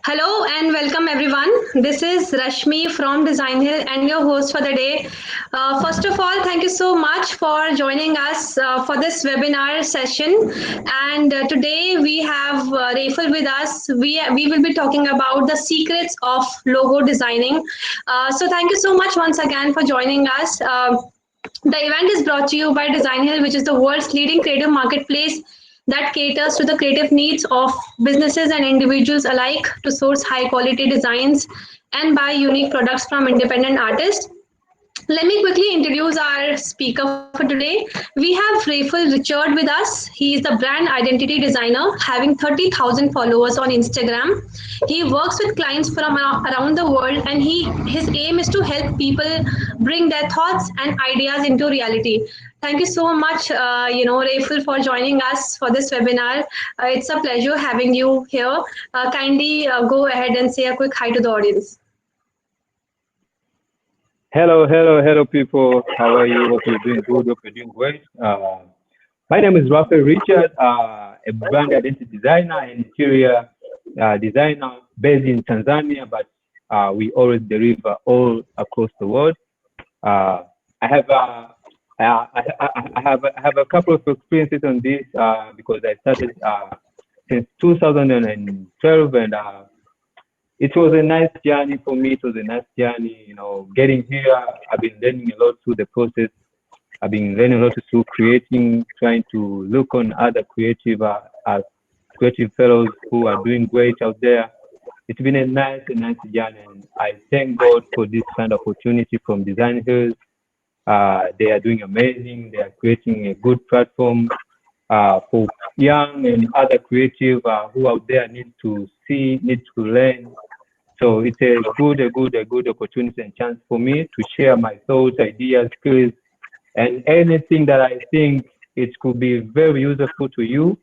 Hello and welcome everyone. This is Rashmi from Designhill and your host for the day. First of all, thank you so much for joining us for this webinar session. And today we have Rafal with us. We will be talking about the secrets of logo designing. So thank you so much once again for joining us. The event is brought to you by Designhill, which is the world's leading creative marketplace that caters to the creative needs of businesses and individuals alike to source high quality designs and buy unique products from independent artists. Let me quickly introduce our speaker for today. We have Rafal Richard with us. He is the brand identity designer, having 30,000 followers on Instagram. He works with clients from around the world, and his aim is to help people bring their thoughts and ideas into reality. Thank you so much, Rafal, for joining us for this webinar. It's a pleasure having you here. Kindly go ahead and say a quick hi to the audience. Hello, people. How are you? Hope you're doing good. Hope you're doing great. My name is Rafael Richard, a brand identity designer and interior designer based in Tanzania, but we always deliver all across the world. I have I have a couple of experiences on this because I started since 2012, and it was a nice journey for me. It was a nice journey, getting here. I've been learning a lot through the process. I've been learning a lot through creating, trying to look on other creative fellows who are doing great out there. It's been a nice journey, and I thank God for this kind of opportunity from Designhill. They are doing amazing. They are creating a good platform for young and other creative who out there need to learn. So it's a good opportunity and chance for me to share my thoughts, ideas, skills, and anything that I think it could be very useful to you.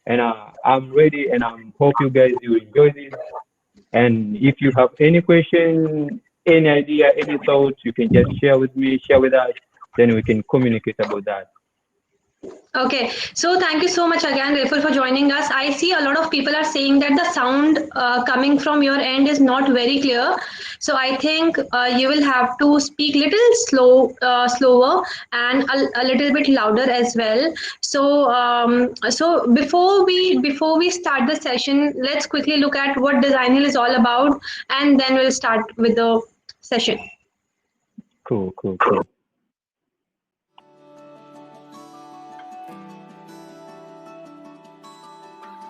And I'm ready, and I hope you guys will enjoy this. And if you have any question, any idea, any thoughts, you can just share with me, share with us, then we can communicate about that. Okay, so thank you so much again, Rafal, for joining us. I see a lot of people are saying that the sound coming from your end is not very clear. So I think you will have to speak slower, and a little bit louder as well. So before we start the session, let's quickly look at what Designhill is all about, and then we'll start with the session. Cool.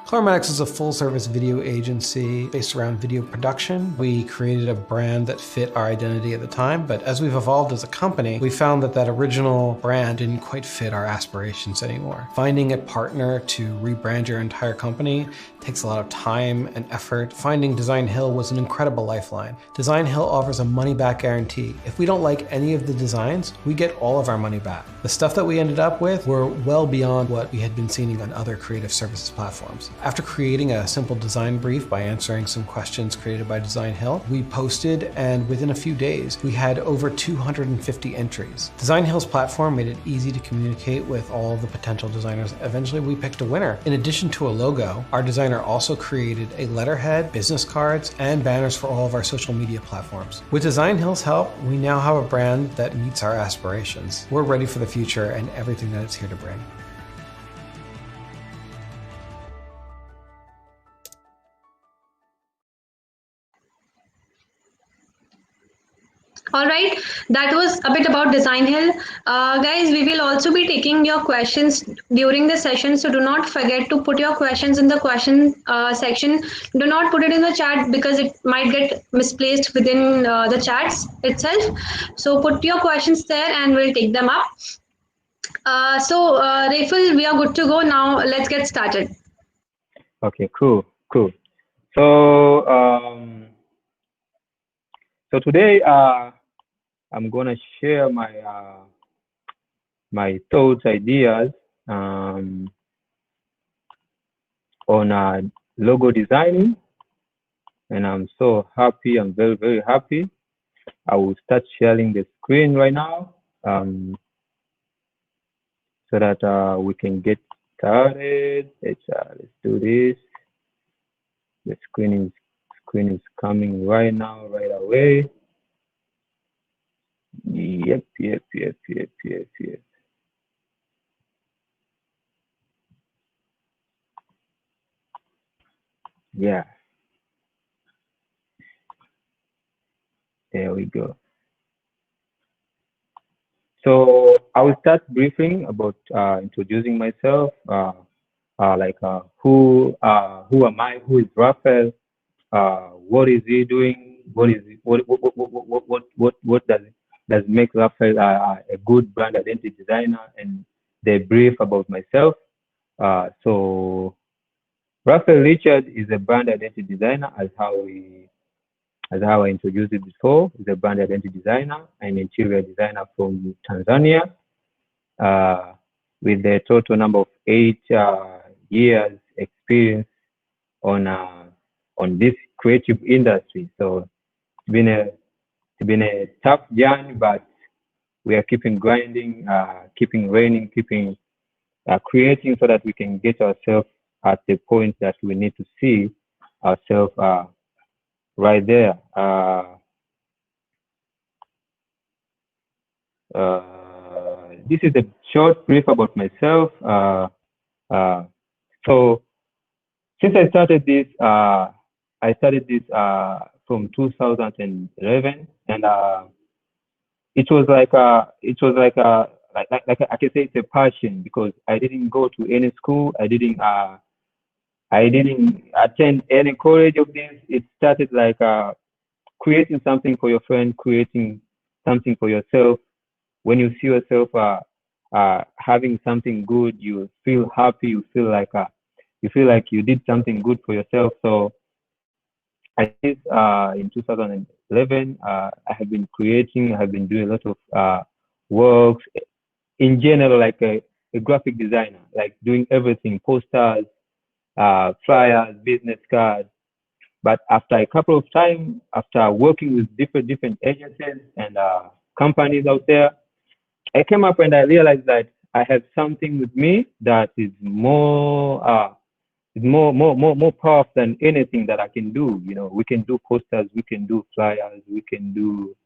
Clarematics is a full-service video agency based around video production. We created a brand that fit our identity at the time, but as we've evolved as a company, we found that original brand didn't quite fit our aspirations anymore. Finding a partner to rebrand your entire company takes a lot of time and effort. Finding Designhill was an incredible lifeline. Designhill offers a money-back guarantee. If we don't like any of the designs, we get all of our money back. The stuff that we ended up with were well beyond what we had been seeing on other creative services platforms. After creating a simple design brief by answering some questions created by Designhill, we posted, and within a few days, we had over 250 entries. Designhill's platform made it easy to communicate with all of the potential designers. Eventually, we picked a winner. In addition to a logo, our designer also created a letterhead, business cards, and banners for all of our social media platforms. With Designhill's help, we now have a brand that meets our aspirations. We're ready for the future and everything that it's here to bring. All right, that was a bit about Designhill. Guys, we will also be taking your questions during the session, so do not forget to put your questions in the question section. Do not put it in the chat because it might get misplaced within the chats itself. So put your questions there and we'll take them up. Rafal, we are good to go now. Let's get started. Okay, cool. So today I'm gonna share my thoughts, ideas on logo designing, and I'm so happy. I'm very happy. I will start sharing the screen right now so that we can get started. Let's do this. The screen is screen is coming right now, right away. Yep. Yeah, there we go. So I will start briefing about introducing myself, who am I, who is Raphael, what is he doing, what does make Raphael a good brand identity designer, and the brief about myself. So Raphael Richard is a brand identity designer, as how I introduced it before. He's a brand identity designer and interior designer from Tanzania, with a total number of 8 years experience on this creative industry. So it's been a tough journey, but we are keeping grinding, keeping raining, keeping creating, so that we can get ourselves at the point that we need to see ourselves right there. This is a short brief about myself. So since I started this from 2011, and it was like I can say it's a passion, because I didn't go to any school. I didn't attend any college of this. It started like creating something for your friend, creating something for yourself. When you see yourself having something good, you feel happy. You feel like you did something good for yourself. So I did in 2011. I have been creating. I have been doing a lot of works in general, like a graphic designer, like doing everything: posters, flyers, business cards. But after a couple of time, after working with different agencies and companies out there, I came up and I realized that I have something with me that is more powerful than anything that I can do. You know, we can do posters, we can do flyers, we can do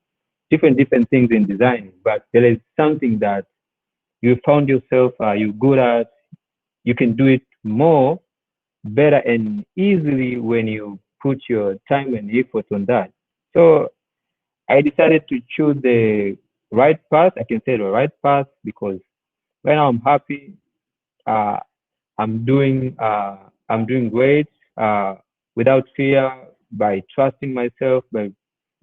different things in design. But there is something that you found yourself you're good at. You can do it more, better, and easily when you put your time and effort on that. So I decided to choose the right path. I can say the right path, because right now I'm happy. Uh, I'm doing great, without fear, by trusting myself, by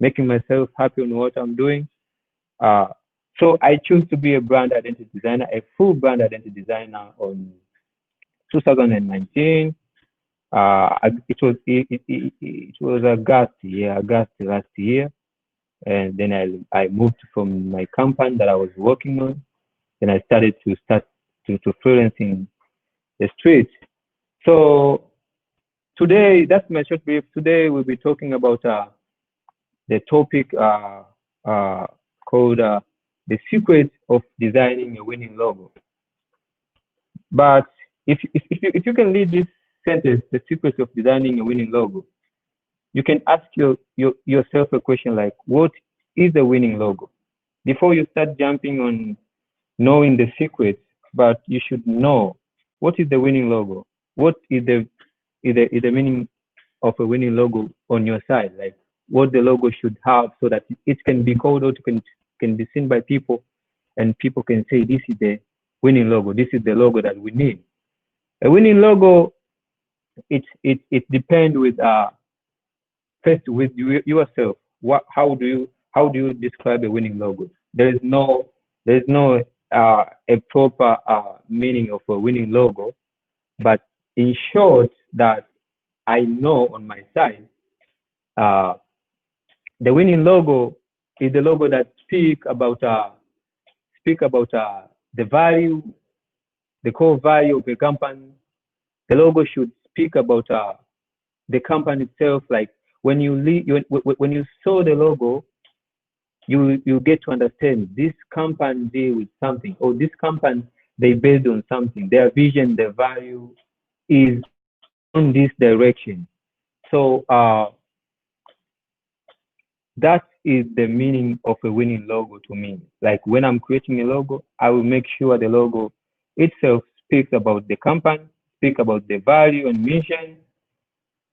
making myself happy on what I'm doing. Uh, so I choose to be a brand identity designer, a full brand identity designer on 2019. It was August last year, and then I moved from my company that I was working on. Then I started to freelance in the streets. So today, that's my short brief. Today we'll be talking about the topic called the secret of designing a winning logo. But if you can read this sentence, the secret of designing a winning logo, you can ask yourself a question like, what is a winning logo? Before you start jumping on knowing the secret, but you should know, what is the winning logo? What is the meaning of a winning logo on your side? Like, what the logo should have, so that it can be called out, can be seen by people, and people can say, this is the winning logo. This is the logo that we need. A winning logo, it depends with first with yourself. How do you describe a winning logo? There is no a proper meaning of a winning logo, but in short, that I know on my side, uh, the winning logo is the logo that speak about the value, the core value of a company. The logo should speak about the company itself. Like, when when you saw the logo, you get to understand this company deal with something, or this company, they based on something. Their vision, their value is on this direction. So That is the meaning of a winning logo to me. Like when I'm creating a logo, I will make sure the logo itself speaks about the company, speak about the value and mission,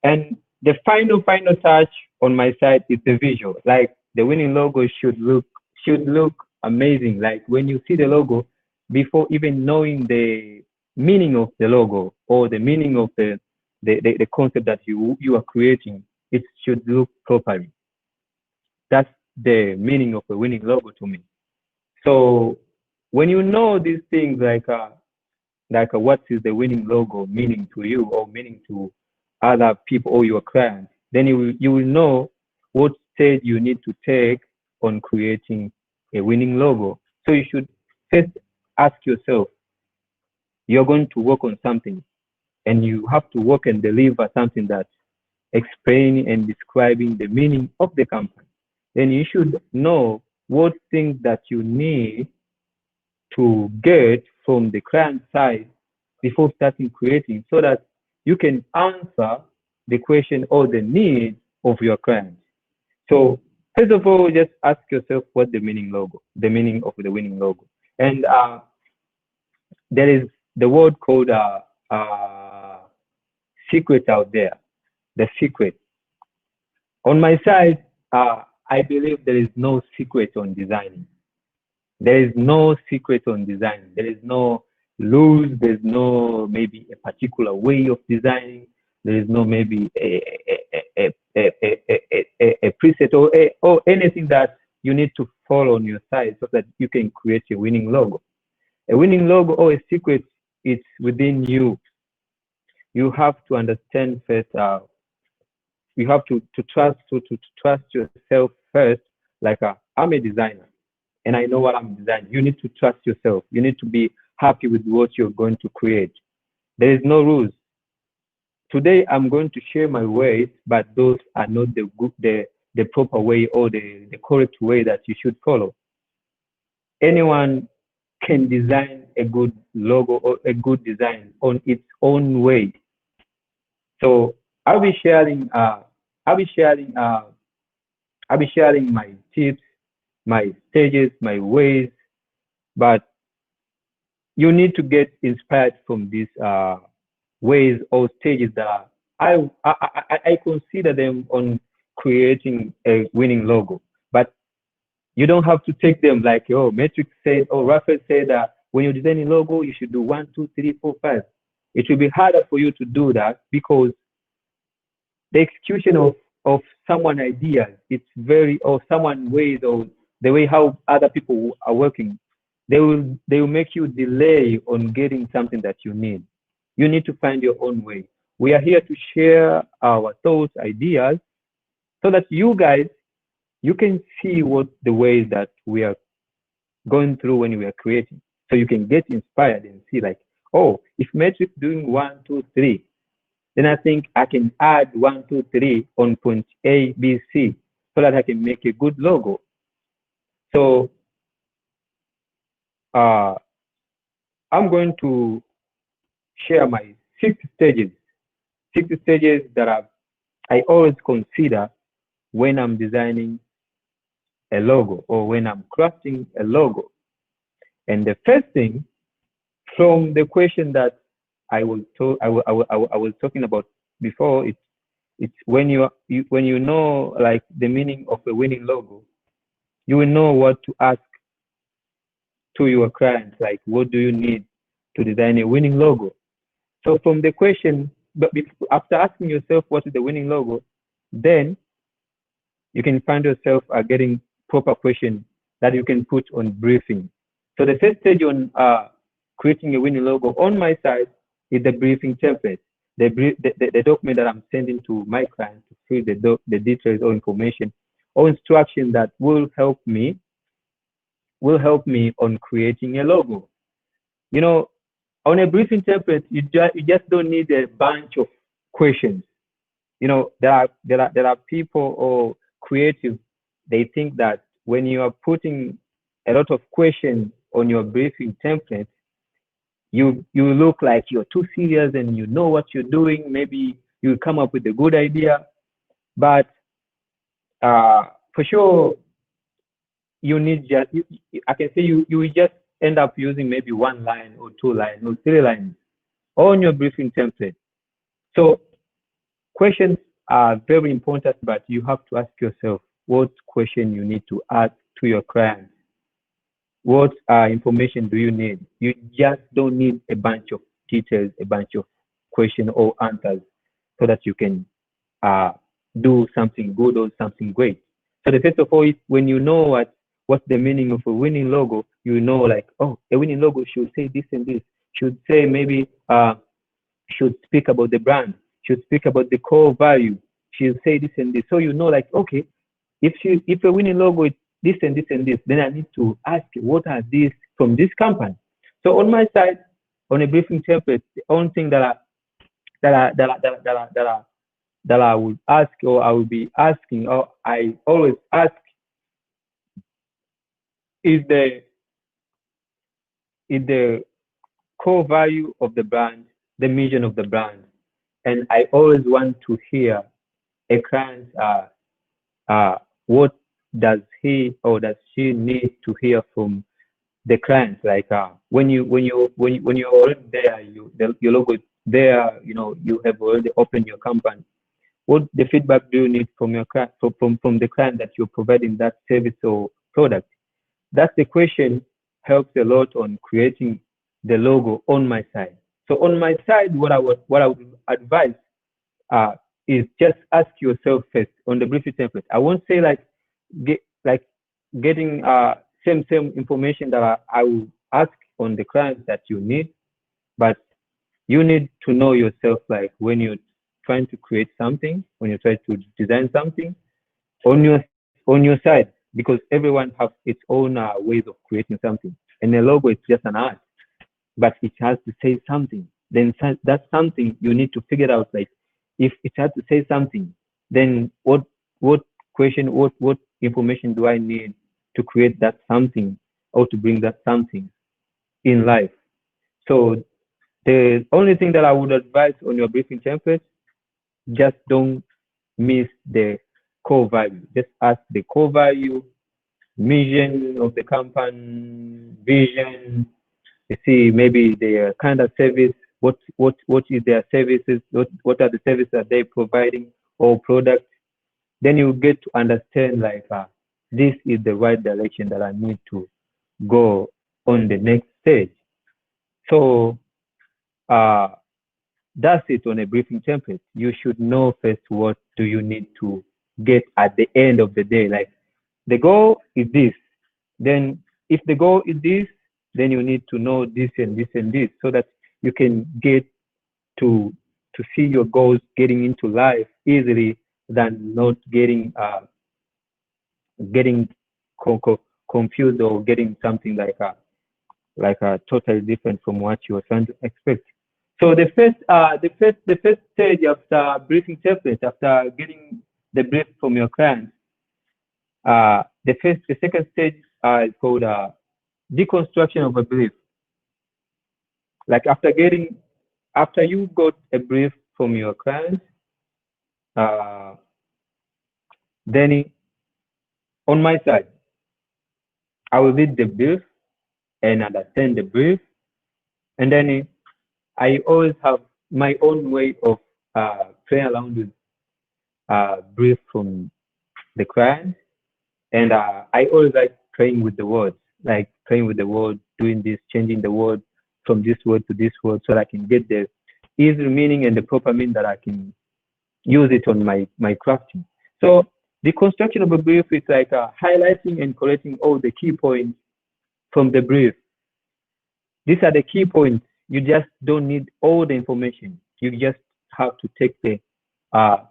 and the final touch on my side is the visual. Like the winning logo should look amazing. Like when you see the logo, before even knowing the meaning of the logo or the meaning of the concept that you are creating, it should look properly. That's the meaning of a winning logo to me. So when you know these things, what is the winning logo meaning to you or meaning to other people or your clients, then you will know what stage you need to take on creating a winning logo. So you should first ask yourself, you're going to work on something and you have to work and deliver something that's explaining and describing the meaning of the company. Then you should know what things that you need to get from the client side before starting creating so that you can answer the question or the needs of your client. So first of all, just ask yourself what the meaning of the winning logo. And there is the word called secret out there, the secret. On my side, I believe there is no secret on designing. There is no secret on design. There is no rules. There's no maybe a particular way of designing. There is no maybe a preset or anything that you need to follow on your side so that you can create a winning logo. A winning logo or a secret is within you. You have to understand first. You have to trust yourself first. Like I'm a designer and I know what I'm designing. You need to trust yourself. You need to be happy with what you're going to create. There is no rules. Today I'm going to share my ways, but those are not the proper way or the correct way that you should follow. Anyone can design a good logo or a good design on its own way. So I'll be sharing I'll be sharing my tips, my stages, my ways, but you need to get inspired from these ways or stages that I consider them on creating a winning logo. But you don't have to take them like, oh, Matrix said, or Raphael said that when you're designing logo, you should do 1, 2, 3, 4, 5. It will be harder for you to do that because the execution of someone ideas, it's very, or someone ways, or the way how other people are working, they will make you delay on getting something that you need. You need to find your own way. We are here to share our thoughts, ideas, so that you guys, you can see what the ways that we are going through when we are creating. So you can get inspired and see like, oh, if Matrix doing 1, 2, 3, then I think I can add 1, 2, 3 on point A, B, C, so that I can make a good logo. So I'm going to share my 6 stages that I always consider when I'm designing a logo or when I'm crafting a logo. And the first thing, from the question that I was talking about before, it's when you know like the meaning of a winning logo, you will know what to ask to your clients, like what do you need to design a winning logo. So from the question, but after asking yourself what is the winning logo, then you can find yourself getting proper question that you can put on briefing. So the first stage on creating a winning logo on my side is the briefing template, the document that I'm sending to my client to fill the details or information or instruction that will help me on creating a logo. You know, on a briefing template, you just don't need a bunch of questions. You know, there are people or creative, they think that when you are putting a lot of questions on your briefing template, you look like you're too serious and you know what you're doing. Maybe you come up with a good idea, but for sure, you need just, I can say you will just end up using maybe 1 line or 2 lines or 3 lines on your briefing template. So questions are very important, but you have to ask yourself what question you need to ask to your client. What information do you need? You just don't need a bunch of details, a bunch of questions or answers so that you can do something good or something great. So the first of all is when you know what's the meaning of a winning logo, you know like, oh, a winning logo should say this and this, should say maybe should speak about the brand, should speak about the core value, should say this and this. So you know like, okay, if a winning logo is this and this and this, then I need to ask what are these from this company. So on my side, on a briefing template, the only thing that I would ask, or I will be asking, or I always ask, is the core value of the brand, the mission of the brand, and I always want to hear a client what does he or does she need to hear from the client. Like when you're already there, your logo is there, you have already opened your company. What the feedback do you need from your client, from the client that you're providing that service or product? That's the question. Helps a lot on creating the logo on my side. So on my side, what I would advise is just ask yourself first on the briefing template. I won't say getting same information that I will ask on the client that you need, but you need to know yourself, like when you're trying to create something, when you try to design something on your side, because everyone has its own ways of creating something, and the logo is just an art, but it has to say something. Then that's something you need to figure out. Like if it has to say something, then what question, what information do I need to create that something or to bring that something in life? So the only thing that I would advise on your briefing template, just don't miss the core value. Just ask the core value, mission of the company, vision. You see, maybe their kind of service. What is their services? What are the services that they're providing or products? Then you get to understand like this is the right direction that I need to go on the next stage. So that's it on a briefing template. You should know first what do you need to get at the end of the day. Like the goal is this. Then if the goal is this, then you need to know this and this and this so that you can get to see your goals getting into life easily than not getting confused or getting something like a totally different from what you were trying to expect. So the first stage after briefing template, after getting the brief from your client, the second stage is called deconstruction of a brief. Like after you got a brief from your client, then on my side, I will read the brief and understand the brief, and then I always have my own way of playing around with brief from the client, and I always like playing with the words, doing this, changing the word from this word to this word, so that I can get the easy meaning and the proper meaning that I can use it on my crafting. So the construction of a brief is like highlighting and collecting all the key points from the brief. These are the key points. You just don't need all the information. You just have to take the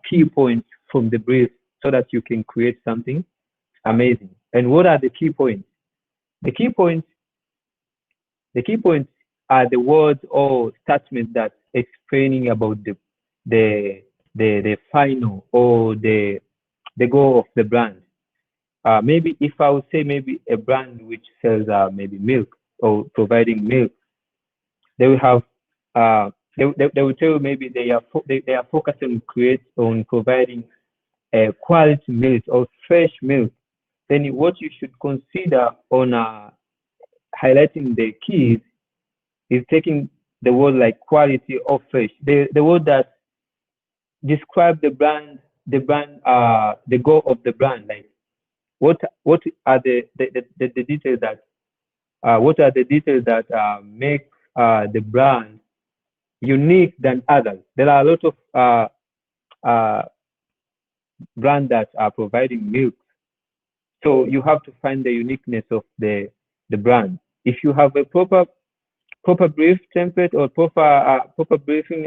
key points from the brief so that you can create something amazing. And what are the key points? The key points are the words or statements that explaining about the final or the goal of the brand. Maybe if I would say maybe a brand which sells maybe milk or providing milk, they will have they will tell you maybe they are focused on providing quality meals or fresh meals, then what you should consider on highlighting the keys is taking the word like quality or fresh, the word that describe the goal of the brand, like what are the details that make the brand unique than others. There are a lot of brands that are providing milk, so you have to find the uniqueness of the brand. If you have a proper brief template or proper briefing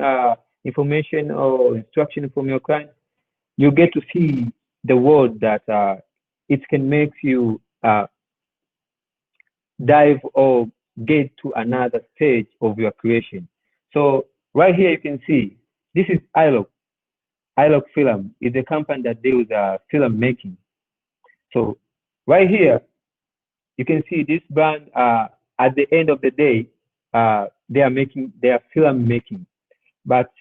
information or instruction from your client, you get to see the word that it can make you dive or get to another stage of your creation. So right here you can see this is iLock. iLock Film is a company that deals film making. So right here you can see this brand at the end of the day they are film making. But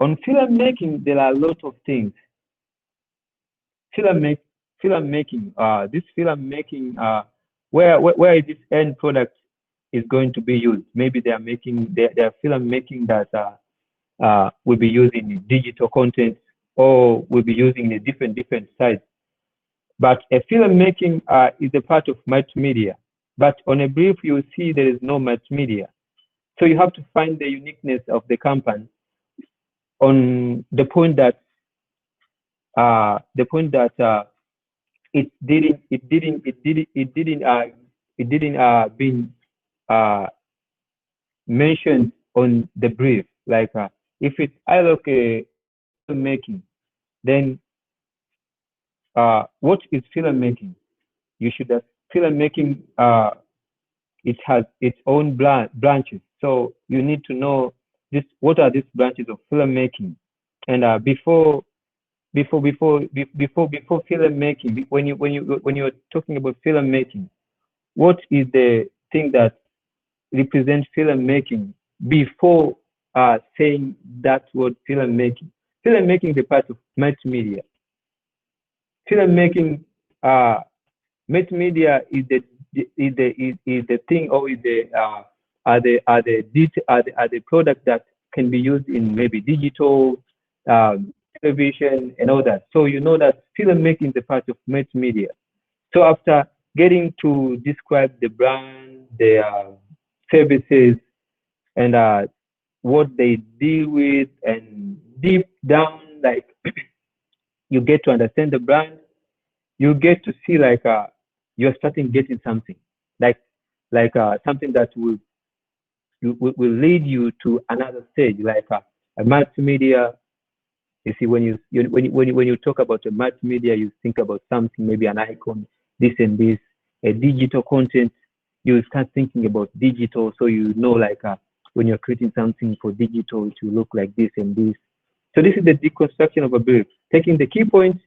on film making there are a lot of things. Film making, this film making, where this end product is going to be used. Maybe they are making their film making that will be using digital content or will be using a different sites. But a film making is a part of multimedia. But on a brief, you will see there is no multimedia. So you have to find the uniqueness of the company on the point that it didn't been mentioned on the brief. Like if it's iLock filmmaking, then what is filmmaking? You should have filmmaking. It has its own branches, so you need to know this. What are these branches of filmmaking? And before filmmaking, when you're talking about filmmaking, what is the thing that represents filmmaking before saying that word filmmaking? Filmmaking is a part of multimedia. Filmmaking, multimedia is the thing, or is the product that can be used in maybe digital, television, and all that. So you know that filmmaking is a part of multimedia. So after getting to describe the brand, their services, and what they deal with, and deep down, like you get to understand the brand, you get to see like you're starting getting something, like something that will lead you to another stage, like a multimedia. You see, when you talk about a multimedia, you think about something, maybe an icon, this and this. A digital content, you start thinking about digital, so you know, like when you're creating something for digital, it will look like this and this. So this is the deconstruction of a brief, taking the key points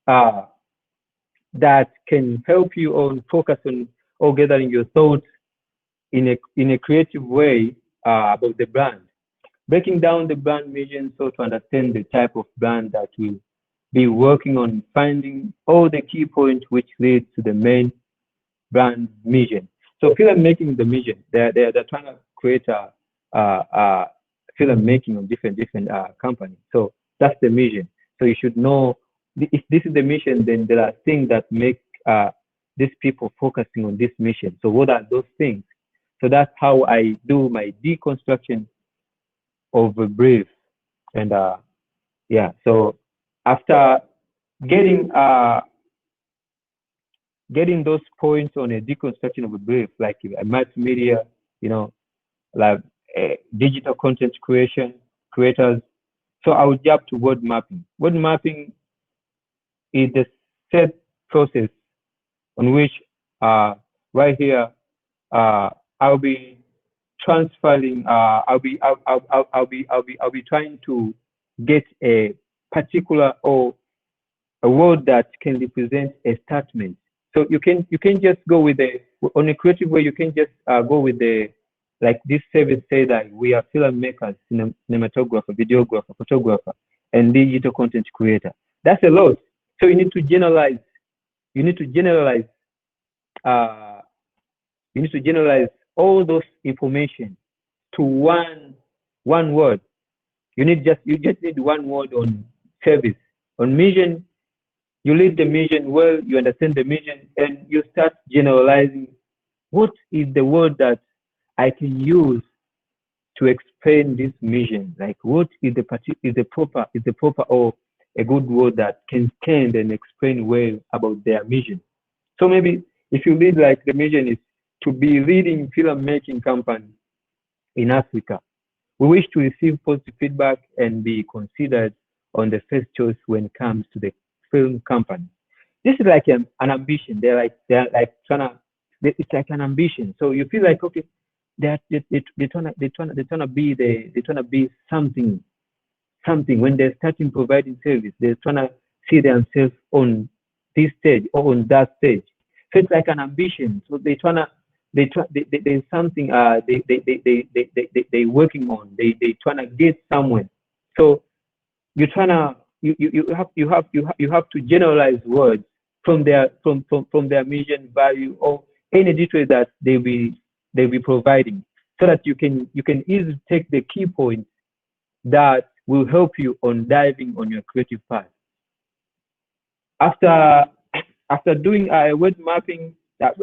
that can help you on focus on or gathering your thoughts in a creative way about the brand. Breaking down the brand mission, so to understand the type of brand that will be working on, finding all the key points which lead to the main brand mission. So filmmaking, the mission, they're trying to create a filmmaking on different companies. So that's the mission. So you should know if this is the mission, then there are things that make these people focusing on this mission. So what are those things? So that's how I do my deconstruction of a brief. And yeah, so after getting those points on a deconstruction of a brief, like a multimedia, like digital content creators. So I would jump to word mapping. Word mapping is the set process on which right here I'll be transferring. I'll be trying to get a particular or a word that can represent a statement. So you can just go with on a creative way. You can just go with like this service say that we are filmmakers, cinematographer, videographer, photographer, and digital content creator. That's a lot. So you need to generalize. You need to generalize. You need to generalize all those information to one word. You just need one word on service. On mission, you lead the mission well, you understand the mission, and you start generalizing what is the word that I can use to explain this mission. Like what is the proper or a good word that can stand and explain well about their mission. So maybe if you lead like the mission is to be leading filmmaking company in Africa, we wish to receive positive feedback and be considered on the first choice when it comes to the film company. This is like an ambition. They're like trying to. It's like an ambition. So you feel like okay, they're trying to be something when they're starting providing service. They're trying to see themselves on this stage or on that stage. So it's like an ambition. So there's something they working on. They trying to get somewhere. So you're trying to you have to generalize words from their mission, value, or any detail that they'll be providing, so that you can easily take the key points that will help you on diving on your creative path. After doing a word mapping,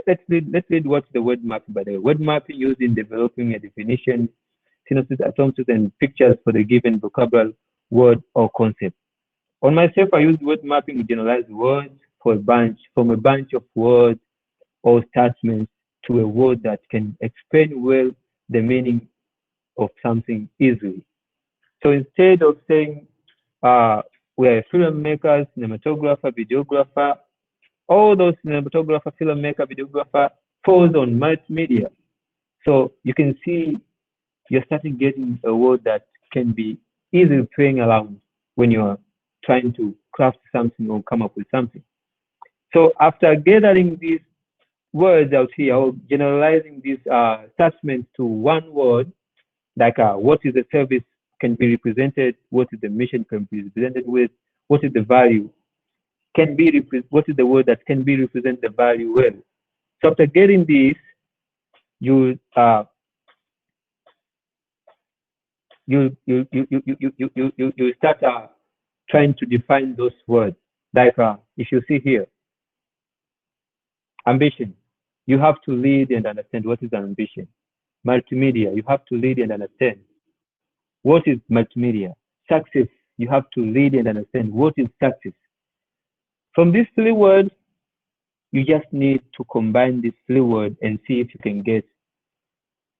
let's read what's the word mapping. By the way, word mapping used in developing a definition, synopsis, assumptions, and pictures for the given vocabulary, word, or concept. On myself, I use word mapping to generalize words from a bunch of words or statements to a word that can explain well the meaning of something easily. So instead of saying we are filmmakers, cinematographer, videographer, all those cinematographer, filmmaker, videographer falls on multimedia. So you can see you're starting getting a word that can be easily playing around when you're trying to craft something or come up with something. So after gathering these words out here, or generalizing these statements to one word, like what is the service can be represented, what is the mission can be represented with, what is the value what is the word that can be represent the value well. So after getting this, you start trying to define those words. Like if you see here, ambition, you have to lead and understand what is an ambition. Multimedia, you have to lead and understand what is multimedia. Success, you have to lead and understand what is success. From these three words, you just need to combine these three words and see if you can get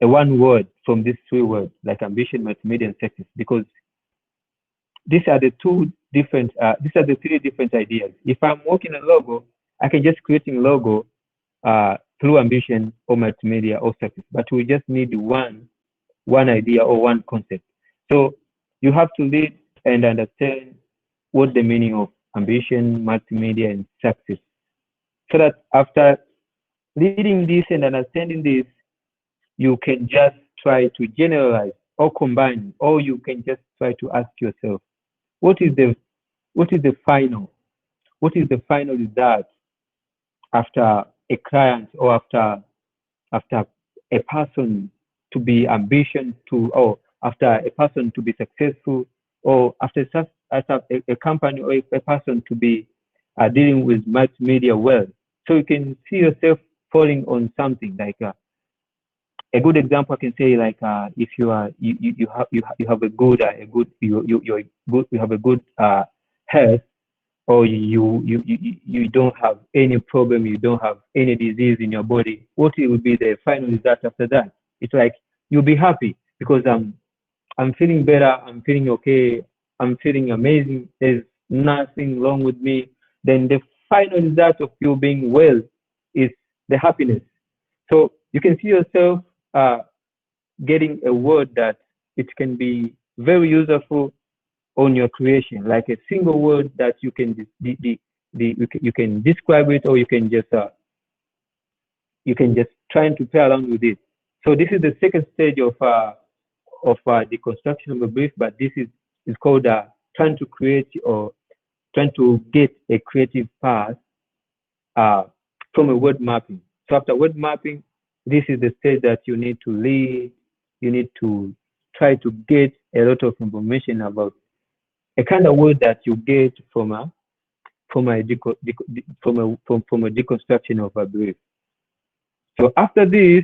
a one word from these three words, like ambition, multimedia, and success, because these are the three different ideas. If I'm working a logo, I can just create a logo through ambition or multimedia or success, but we just need one idea or one concept. So you have to lead and understand what the meaning of ambition, multimedia, and success, so that after leading this and understanding this, you can just try to generalize or combine, or you can just try to ask yourself, what is the final result after a client or after a person to be ambition to, or after a person to be successful, or after a company or a person to be dealing with multimedia well. So you can see yourself falling on something like a good example. I can say like if you are you have a good health, or you don't have any problem, you don't have any disease in your body, what will be the final result after that? It's like you'll be happy because I'm feeling better, I'm feeling okay, I'm feeling amazing, there's nothing wrong with me. Then the final result of you being well is the happiness. So you can see yourself getting a word that it can be very useful on your creation, like a single word that you can you can describe it, or you can just trying to play around with it. So this is the second stage of the construction of a brief, but this is called trying to create or trying to get a creative path from a word mapping. So after word mapping, this is the stage that you need to lead. You need to try to get a lot of information about a kind of word that you get from a deconstruction of a brief. So after this,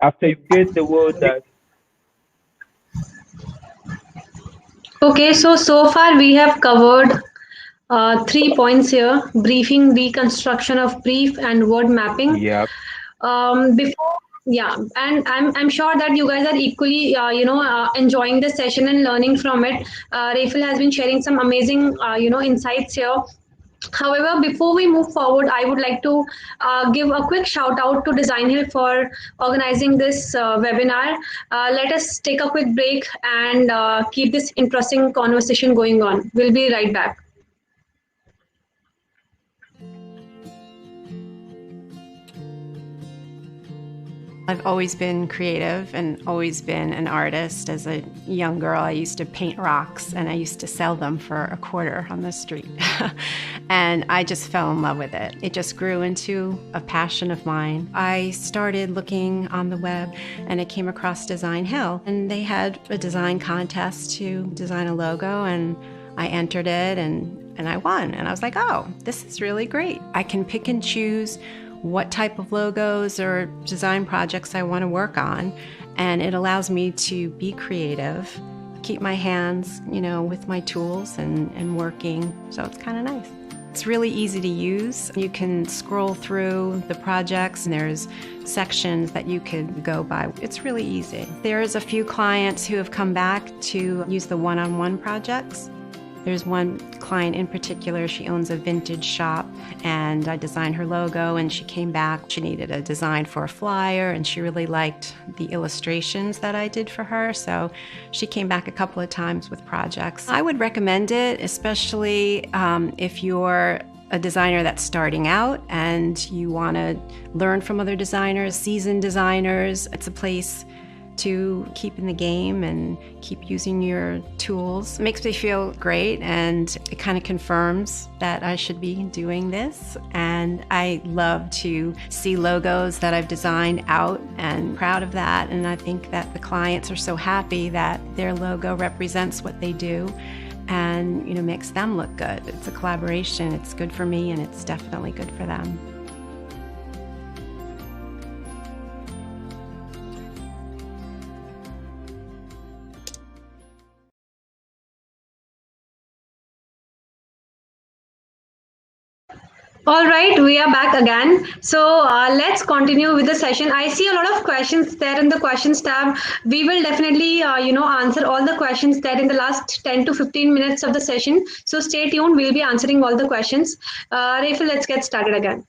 after you get the word that Okay, so far we have covered 3 points here: briefing, deconstruction of brief, and word mapping. yeah, Before, yeah, and I'm sure that you guys are equally enjoying this session and learning from it. Rafal has been sharing some amazing insights here. However, before we move forward, I would like to give a quick shout out to Designhill for organizing this webinar. Let us take a quick break and keep this interesting conversation going on. We'll be right back. I've always been creative and always been an artist. As a young girl, I used to paint rocks and I used to sell them for a quarter on the street. And I just fell in love with it. It just grew into a passion of mine. I started looking on the web and I came across Designhill, and they had a design contest to design a logo, and I entered it and I won. And I was like, oh, this is really great. I can pick and choose what type of logos or design projects I want to work on. And it allows me to be creative, keep my hands, with my tools and working. So it's kind of nice. It's really easy to use. You can scroll through the projects and there's sections that you could go by. It's really easy. There's a few clients who have come back to use the one-on-one projects. There's one client in particular, she owns a vintage shop, and I designed her logo, and she came back. She needed a design for a flyer, and she really liked the illustrations that I did for her, so she came back a couple of times with projects. I would recommend it, especially if you're a designer that's starting out and you want to learn from other designers, seasoned designers. It's a place to keep in the game and keep using your tools. It makes me feel great, and it kind of confirms that I should be doing this. And I love to see logos that I've designed out, and proud of that. And I think that the clients are so happy that their logo represents what they do and makes them look good. It's a collaboration. It's good for me, and it's definitely good for them. All right, we are back again. So let's continue with the session. I see a lot of questions there in the questions tab. We will definitely, answer all the questions there in the last 10 to 15 minutes of the session. So stay tuned. We'll be answering all the questions. Rafal, let's get started again.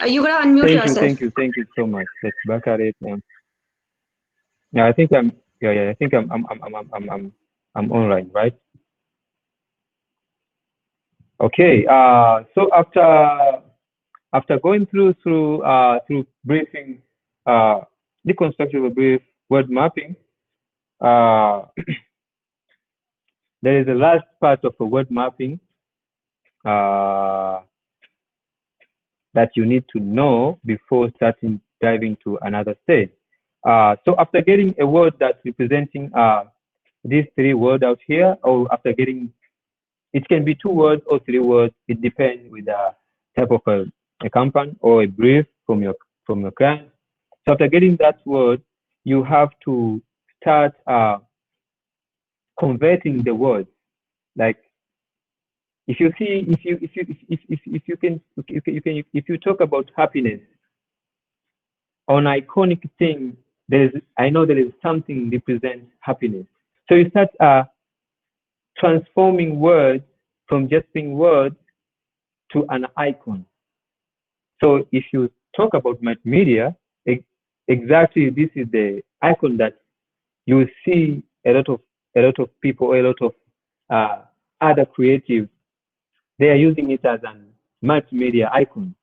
You gotta unmute yourself. Thank you so much. Let's back at it. Yeah, I think I'm online, right? Okay. So after going through briefing, deconstruction of a brief, word mapping, there is a last part of a word mapping that you need to know before diving to another stage. So after getting a word that's representing these three words out here, or after getting, it can be 2 words or 3 words. It depends with the type of a campaign or a brief from your client. So after getting that word, you have to start converting the words. Like if you talk about happiness, on iconic thing, I know there is something represents happiness. So you start transforming words from just being words to an icon. So if you talk about multimedia, exactly this is the icon that you see a lot of people, a lot of other creatives, they are using it as a multimedia icon.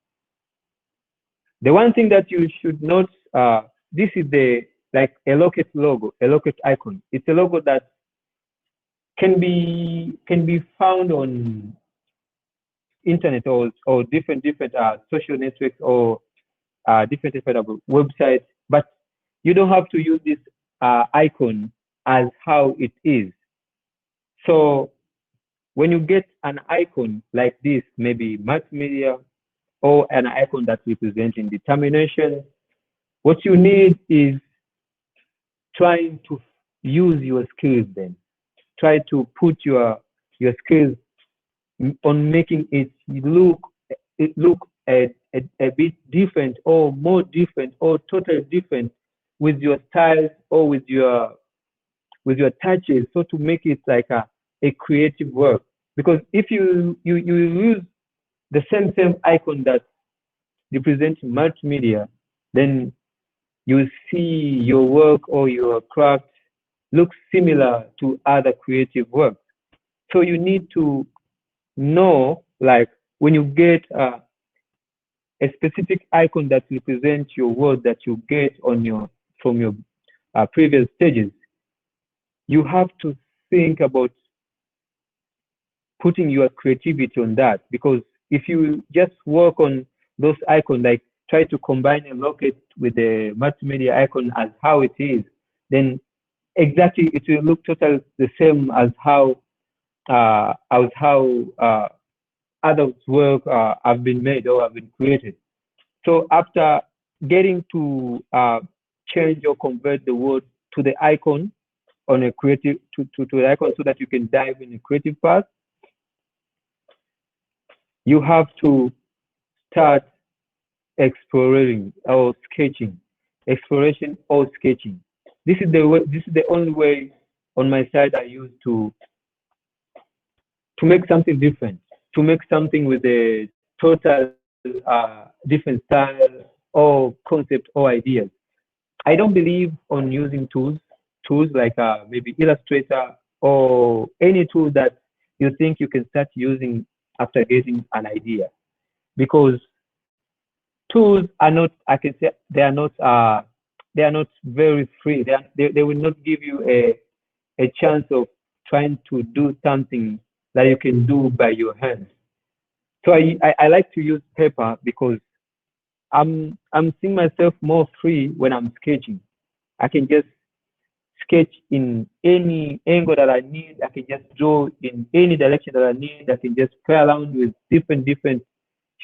The one thing that you should note, this is like a Locket logo, a Locket icon. It's a logo that can be found on internet or different social networks or different websites, but you don't have to use this icon as how it is. So when you get an icon like this, maybe multimedia or an icon that representing determination, what you need is trying to use your skills then. Try to put your skills on making it look a bit different or more different or totally different with your styles or with your touches, so to make it like a creative work. Because if you use the same icon that represents multimedia, then you see your work or your craft looks similar to other creative work. So you need to know, like, when you get a specific icon that represents your work that you get on from your previous stages, you have to think about putting your creativity on that. Because if you just work on those icons, like try to combine a rocket with the multimedia icon as how it is, then exactly it will look totally the same as how others' work have been made or have been created. So after getting to change or convert the word to the icon on a creative to the icon so that you can dive in a creative path, you have to start exploring or sketching. Exploration or sketching. This is the only way on my side I use to make something different, to make something with a total different style or concept or ideas. I don't believe on using tools like maybe Illustrator or any tool that you think you can start using after getting an idea, because tools are not, I can say, they are not very free. They will not give you a chance of trying to do something that you can do by your hands. So I like to use paper because I'm seeing myself more free when I'm sketching. I can just sketch in any angle that I need. I can just draw in any direction that I need. I can just play around with different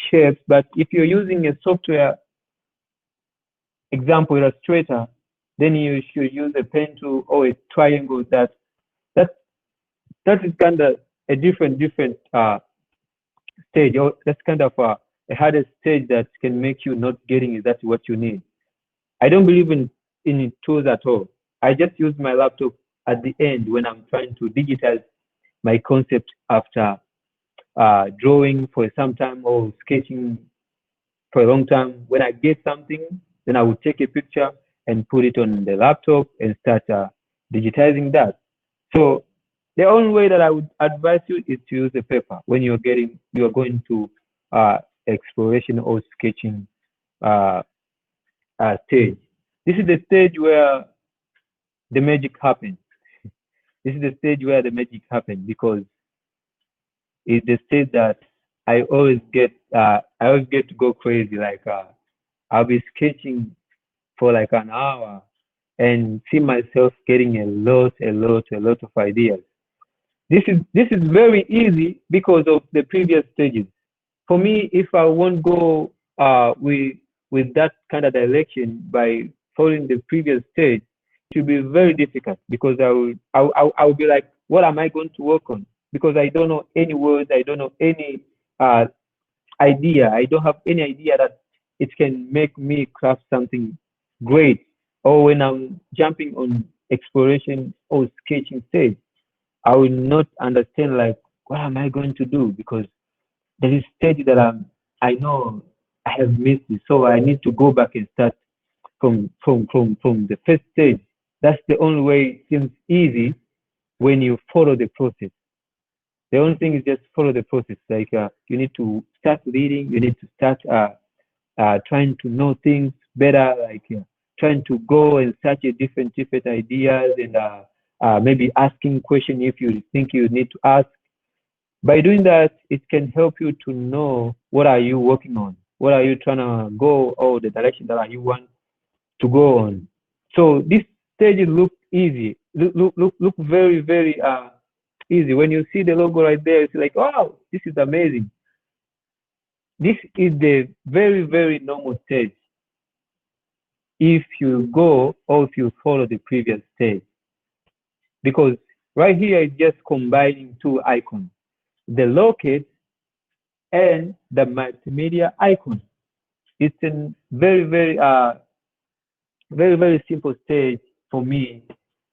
shapes. But if you're using a software, example Illustrator, then you should use a pen tool or a triangle. That is kind of a different stage, or that's kind of a harder stage that can make you not getting exactly what you need. I don't believe in tools at all. I just use my laptop at the end when I'm trying to digitize my concept after drawing for some time or sketching for a long time. When I get something, then I will take a picture and put it on the laptop and start digitizing that. So the only way that I would advise you is to use a paper when you're going to exploration or sketching stage. This is the stage where the magic happens. This is the stage where the magic happens, because it's the stage that I always get to go crazy. Like I'll be sketching for like an hour and see myself getting a lot of ideas. This is very easy because of the previous stages. For me, if I won't go with that kind of direction by following the previous stage, it will be very difficult, because I will be like, what am I going to work on? Because I don't know any words, I don't know any idea. I don't have any idea that it can make me craft something great. Or when I'm jumping on exploration or sketching stage, I will not understand, like, what am I going to do? Because there is stage that I know I have missed it, so I need to go back and start from the first stage. That's the only way it seems easy when you follow the process. The only thing is just follow the process. Like you need to start reading, you need to start trying to know things better, like trying to go and search different ideas and maybe asking question if you think you need to ask. By doing that, it can help you to know what are you working on, what are you trying to go, or the direction that you want to go on. So this stage look easy, look very, very easy. When you see the logo right there, it's like, oh, this is amazing. This is the very, very normal stage if you go or if you follow the previous stage. Because right here is just combining two icons, the locate and the multimedia icon. It's a very, very, very, very simple stage for me.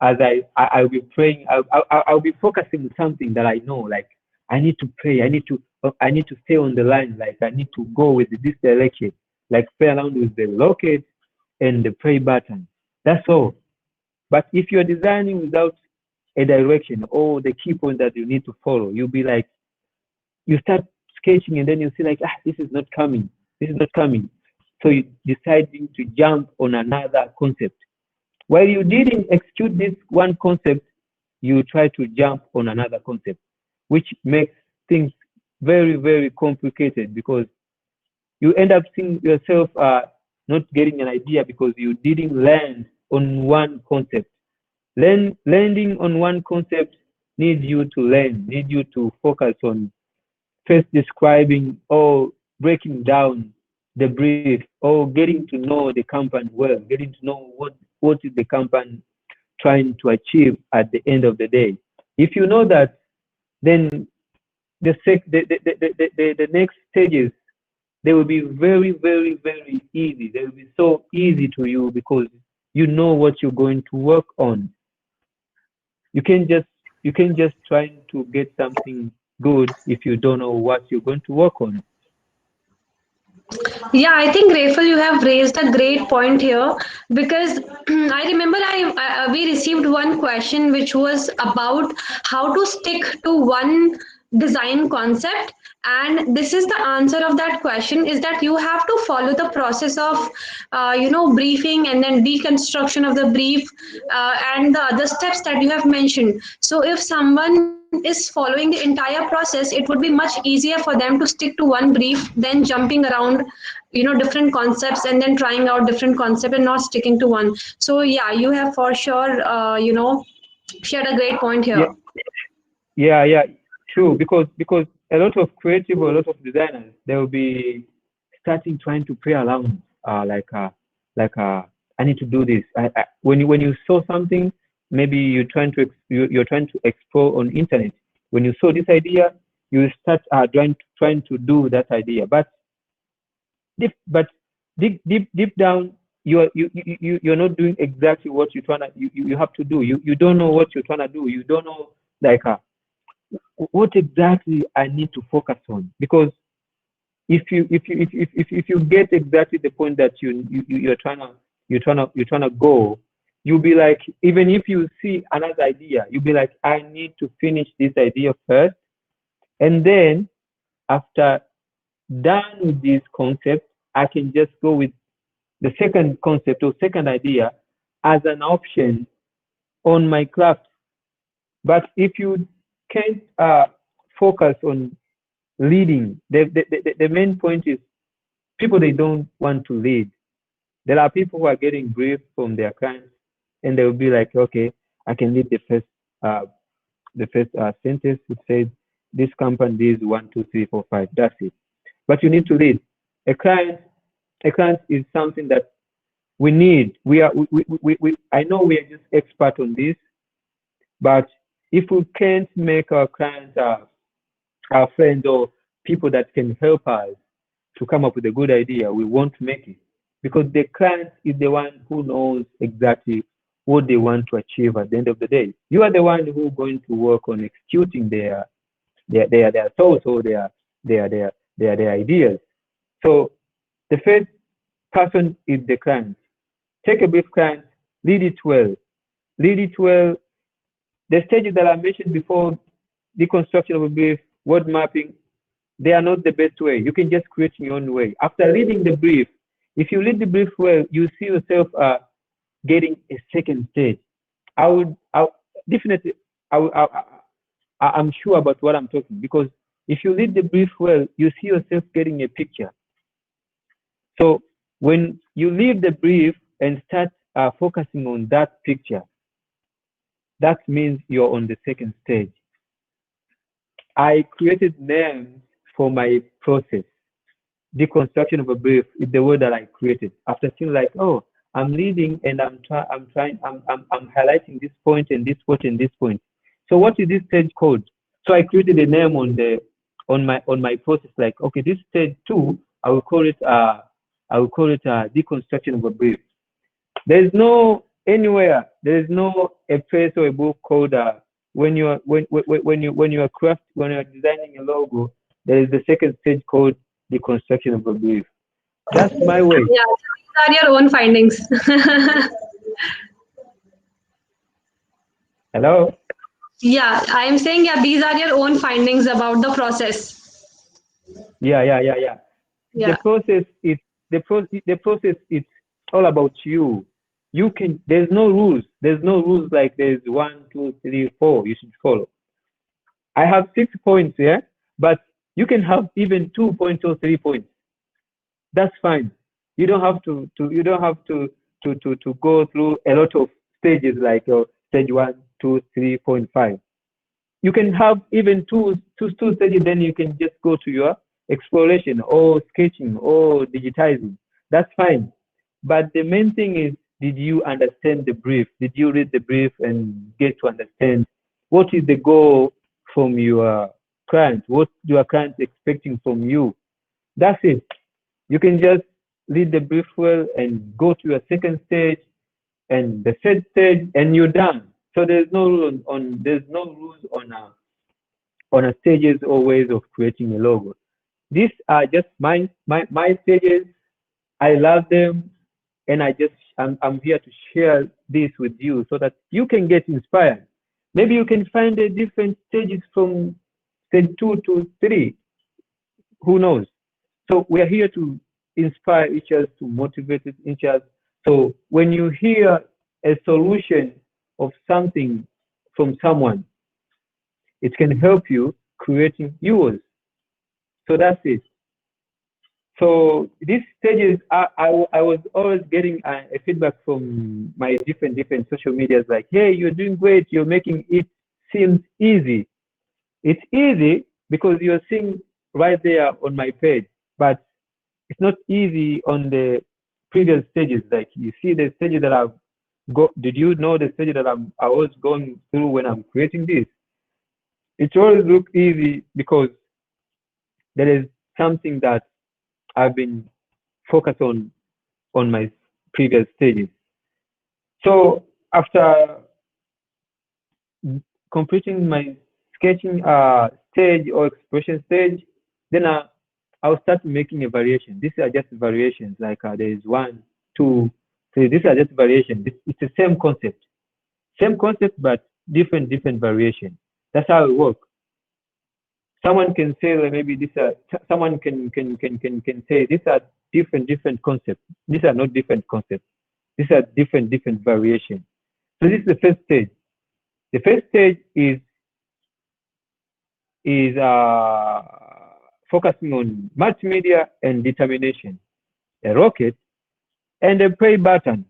As I'll be praying, I'll be focusing on something that I know. Like I need to pray, I need to stay on the line. Like I need to go with this direction. Like play around with the locate and the pray button. That's all. But if you're designing without a direction or the key point that you need to follow, you'll be like, you start sketching and then you see like, this is not coming. This is not coming. So you deciding to jump on another concept. While you didn't execute this one concept, you try to jump on another concept, which makes things very, very complicated because you end up seeing yourself not getting an idea because you didn't land on one concept. Landing on one concept needs you to learn, needs you to focus on first describing or breaking down the brief or getting to know the company well, getting to know what is the company trying to achieve at the end of the day. If you know that, then the next stages, they will be very, very, very easy. They will be so easy to you because you know what you're going to work on. You can just try to get something good if you don't know what you're going to work on. Yeah, I think Grateful, you have raised a great point here because I remember we received one question which was about how to stick to one design concept, and this is the answer of that question is that you have to follow the process of briefing and then deconstruction of the brief and the other steps that you have mentioned. So if someone is following the entire process, it would be much easier for them to stick to one brief than jumping around different concepts and then trying out different concept and not sticking to one. So yeah, you have for sure shared a great point here. Yeah, true. Because a lot of creative or a lot of designers, they will be starting trying to play around, I need to do this. When you saw something, maybe you're trying to explore on internet. When you saw this idea, you start trying to do that idea. But deep down, you're not doing exactly what you have to do. You don't know what you're trying to do. You don't know what exactly I need to focus on, because if you get exactly the point that you're trying to go, you'll be like, even if you see another idea, you'll be like, I need to finish this idea first, and then after done with this concept, I can just go with the second concept or second idea as an option on my craft. But if you can't focus on leading, the main point is people, they don't want to lead. There are people who are getting briefed from their clients and they will be like, okay, I can lead the first sentence. It says this company is 1, 2, 3, 4, 5. That's it. But you need to lead. A client is something that we need. I know we are just expert on this, but if we can't make our clients our friends or people that can help us to come up with a good idea, we won't make it, because the client is the one who knows exactly what they want to achieve at the end of the day. You are the one who is going to work on executing their thoughts or their ideas. So the first person is the client. Take a brief client, lead it well. Lead it well. The stages that I mentioned before, deconstruction of a brief, word mapping, they are not the best way. You can just create your own way. After reading the brief, if you read the brief well, you see yourself getting a second stage. definitely, I'm sure about what I'm talking, because if you read the brief well, you see yourself getting a picture. So when you leave the brief and start focusing on that picture, that means you're on the second stage. I created names for my process. Deconstruction of a brief is the word that I created after seeing like, oh, I'm reading and I'm highlighting this point and this point and this point. So what is this stage called? So I created a name on my process, like, okay, this stage 2, I will call it deconstruction of a brief. There is no anywhere, there is no a place or a book called when you are designing a logo, there is the second stage called the construction of a brief. That's my way. Yeah, these are your own findings. Hello? Yeah, I am saying, yeah, these are your own findings about the process. Yeah. Yeah. The process is all about you. You can, there's no rules. There's no rules like there's 1, 2, 3, 4 you should follow. I have 6 points here, but you can have even 2 points or 3 points. That's fine. You don't have to go through a lot of stages like stage 1, 2, 3.5. You can have even two stages, then you can just go to your exploration or sketching or digitizing. That's fine. But the main thing is, did you understand the brief? Did you read the brief and get to understand what is the goal from your client? What your client expecting from you? That's it. You can just read the brief well and go to your second stage and the third stage, and you're done. So there's no rule on a stages or ways of creating a logo. These are just my stages. I love them, and I'm here to share this with you so that you can get inspired. Maybe you can find the different stages from stage 2 to 3. Who knows? So we are here to inspire each other, to motivate each other. So when you hear a solution of something from someone, it can help you creating yours. So that's it. So these stages, I was always getting a feedback from my different social medias, like, hey, you're doing great. You're making it seem easy. It's easy because you're seeing right there on my page, but it's not easy on the previous stages. Like you see the stages that I've did you know the stage that I was going through when I'm creating this? It always looks easy because there is something that I've been focused on my previous stages. So after completing my sketching stage or expression stage, then I'll start making a variation. These are just variations, like there is 1, 2, 3. These are just variations. It's the same concept, but different variation. That's how it works. Someone can say that maybe these are. Someone can say these are different concepts. These are not different concepts. These are different variations. So this is the first stage. The first stage is focusing on multimedia and determination, a rocket, and a play button.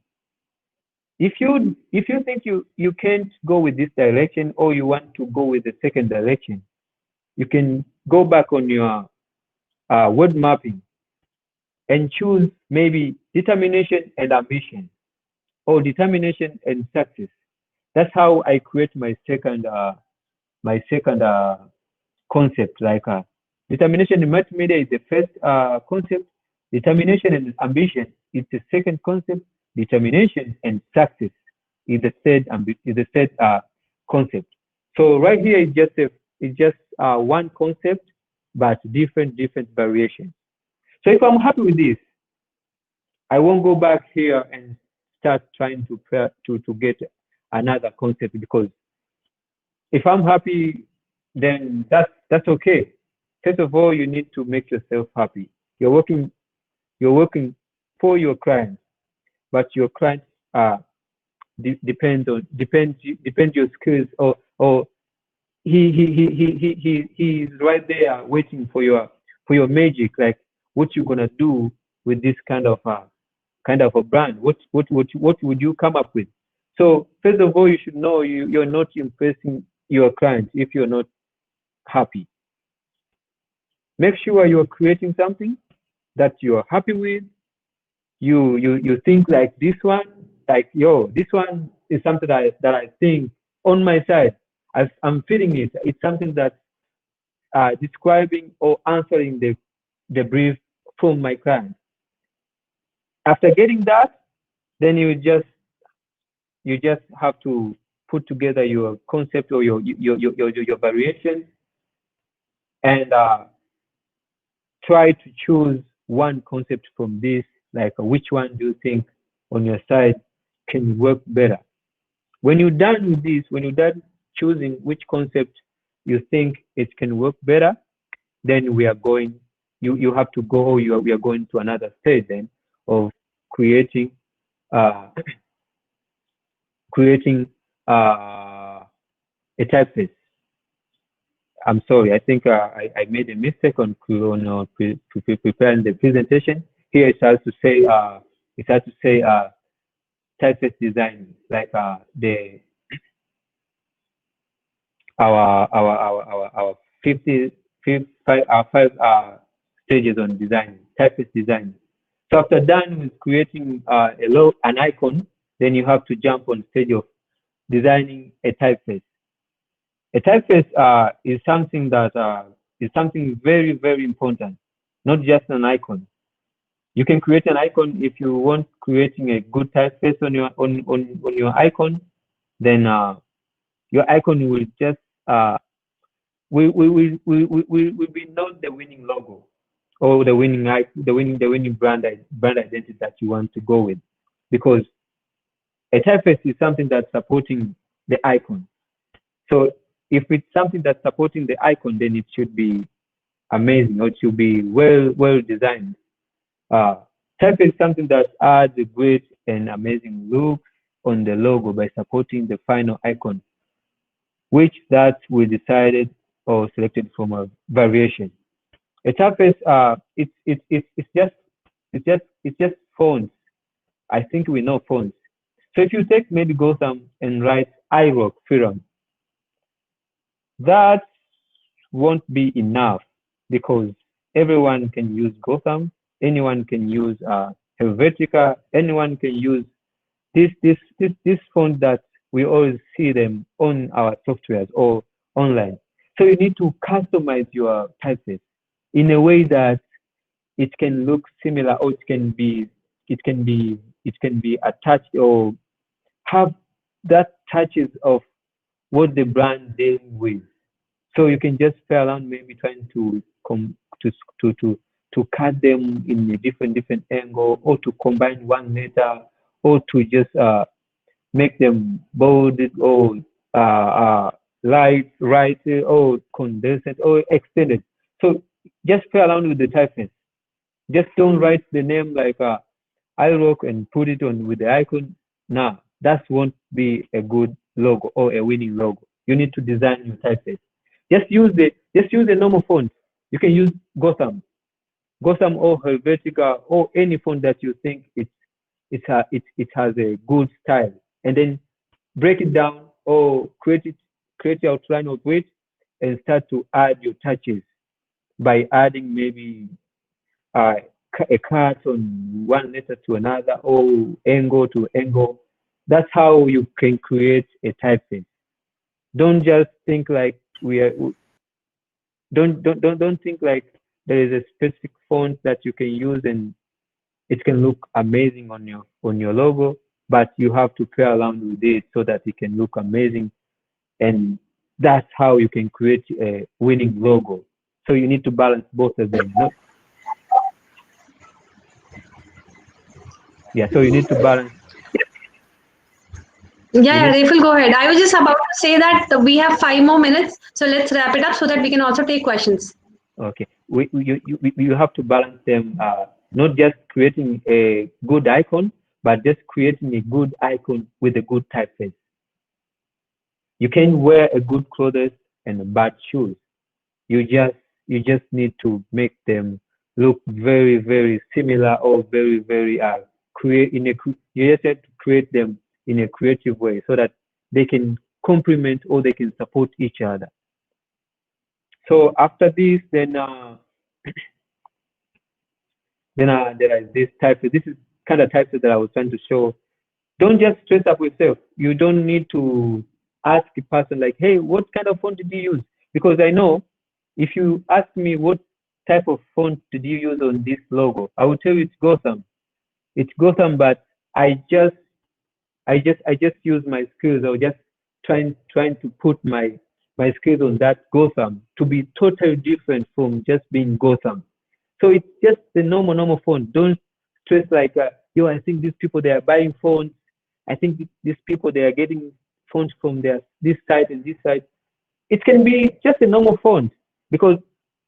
If you think you can't go with this direction, or you want to go with the second direction, you can go back on your word mapping and choose maybe determination and ambition, or determination and success. That's how I create my second concept. Like determination and multimedia is the first concept. Determination and ambition is the second concept. Determination and success is the third concept. So right here it's just one concept, but different variations. So if I'm happy with this, I won't go back here and start trying to get another concept, because if I'm happy, then that's okay. First of all, you need to make yourself happy. You're working for your clients, but your clients depends your skills, or he's right there waiting for your magic, like what you gonna do with this kind of a brand. What would you come up with? So first of all, you should know you're not impressing your clients if you're not happy. Make sure you're creating something that you're happy with. You think like this one, like this one is something that I think on my side, as I'm feeling it, it's something that describing or answering the brief from my client. After getting that, then you just have to put together your concept or your variation, and try to choose one concept from this. Like, which one do you think on your side can work better? When you're done with this, when you're done choosing which concept you think it can work better, then we are going. You have to go. We are going to another stage then of creating a typeface. I'm sorry, I think I made a mistake on preparing the presentation. Here it has to say typeface design, like our 5 stages on design, typeface design. So after done with creating an icon, then you have to jump on stage of designing a typeface. A typeface is something that is something very, very important, not just an icon. You can create an icon if you want creating a good typeface on your icon, then your icon will just will be not the winning logo or the winning brand identity that you want to go with, because a typeface is something that's supporting the icon. So if it's something that's supporting the icon, then it should be amazing, or it should be well designed. Typeface is something that adds a great and amazing look on the logo by supporting the final icon, which that we decided or selected from a variation. A typeface, it's just fonts. I think we know fonts. So if you take maybe Gotham and write iRock Film, that won't be enough, because everyone can use Gotham, anyone can use Helvetica, anyone can use this font that we always see them on our softwares or online. So you need to customize your typeface in a way that it can look similar, or it can be attached or have that touches of what the brand dealing with. So you can just play around, maybe trying to cut them in a different angle, or to combine one letter, or to just make them bold, or light, right, or condensed, or extended. So just play around with the typeface. Just don't write the name like iRock and put it on with the icon. Nah, that won't be a good logo or a winning logo. You need to design your typeface. Just use the normal font. You can use Gotham or Helvetica, or any font that you think it has a good style, and then break it down or create the outline of it, and start to add your touches by adding maybe a cut on one letter to another, or angle to angle. That's how you can create a typeface. Don't just think like don't think like there is a specific font that you can use and it can look amazing on your logo, but you have to play around with it so that it can look amazing, and that's how you can create a winning logo. So you need to balance both of them. So you need to balance. Yeah, Rafal, go ahead. I was just about to say that we have 5 more minutes, so let's wrap it up so that we can also take questions. Okay, you have to balance them, not just creating a good icon, but just creating a good icon with a good typeface. You can wear a good clothes and bad shoes. You just need to make them look very, very similar or very, very you just have to create them in a creative way so that they can complement or they can support each other. So after this, then there is this typeface. This is kind of typeface that I was trying to show. Don't just stress up yourself. You don't need to ask a person like, hey, what kind of font did you use? Because I know if you ask me what type of font did you use on this logo, I will tell you it's Gotham. It's Gotham, but I just use my skills. I was just trying to put my skills on that Gotham to be totally different from just being Gotham. So it's just the normal font. Don't stress like, yo, I think these people, they are buying fonts. I think these people, they are getting fonts from this site and this site. It can be just a normal font, because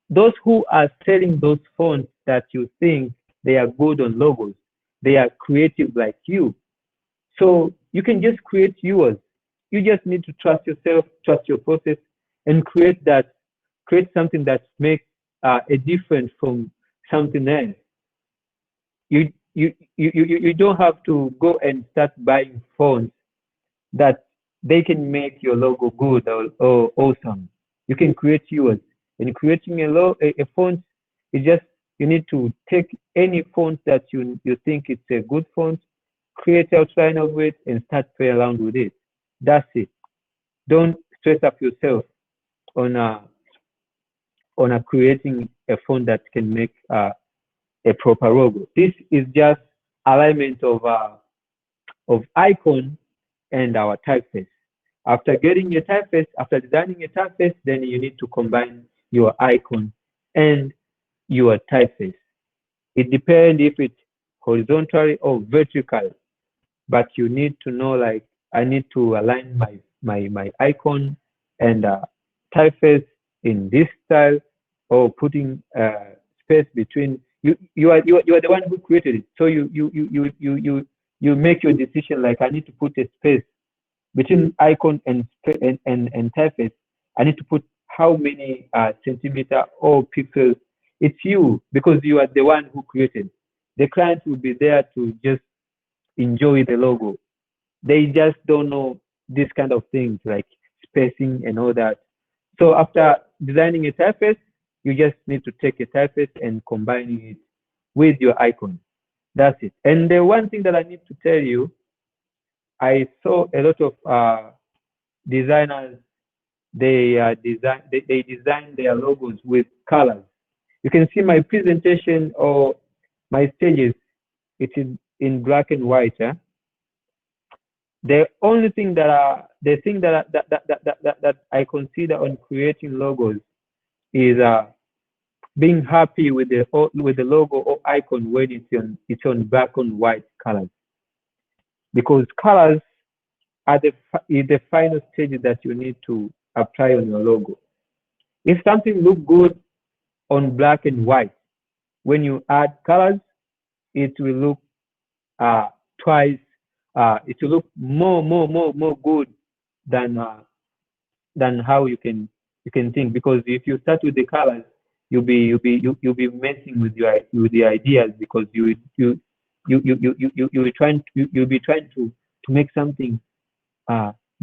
those who are selling those fonts that you think they are good on logos, they are creative like you. So you can just create yours. You just need to trust yourself, trust your process, and create something that makes a difference from something else. You don't have to go and start buying fonts that they can make your logo good or awesome. You can create yours. And creating a font is just, you need to take any font that you think it's a good font, create outline of it, and start play around with it. That's it. Don't stress up yourself on creating a font that can make a proper logo. This is just alignment of icon and our typeface. After getting your typeface, after designing a typeface, then you need to combine your icon and your typeface. It depends if it's horizontally or vertical, but you need to know, like, I need to align my icon and typeface in this style, or putting space between. You are the one who created it, so you make your decision. Like, I need to put a space between icon and typeface. I need to put how many centimeter or pixels. It's you, because you are the one who created. The client will be there to just enjoy the logo. They just don't know this kind of things like spacing and all that. So after designing a typeface, you just need to take a typeface and combine it with your icon. That's it. And the one thing that I need to tell you, I saw a lot of designers, they design their logos with colors. You can see my presentation or my stages, it is in black and white. The only thing that I consider on creating logos is being happy with the logo or icon when it's on black and white colors, because colors are the final stage that you need to apply on your logo. If something looks good on black and white, when you add colors, it will look twice. It will look more good than how you can think. Because if you start with the colors, you'll be messing with the ideas, because you'll be trying to make something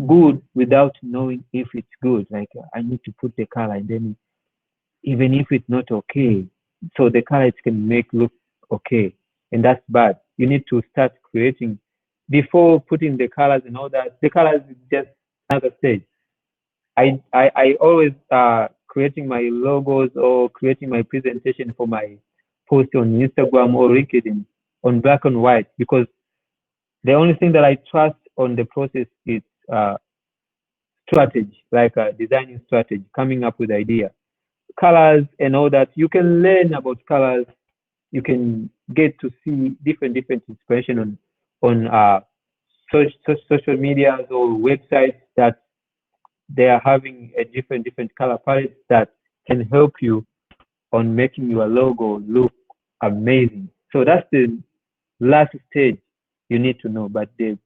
good without knowing if it's good. Like, I need to put the color, and then even if it's not okay, so the colors can make look okay, and that's bad. You need to start creating before putting the colors and all that. The colors is just another stage. I always creating my logos or creating my presentation for my post on Instagram or LinkedIn on black and white, because the only thing that I trust on the process is strategy, like designing strategy, coming up with idea, colors and all that. You can learn about colors. You can get to see different inspiration on social media or websites that they are having a different color palette that can help you on making your logo look amazing. So that's the last stage. you need to know. But the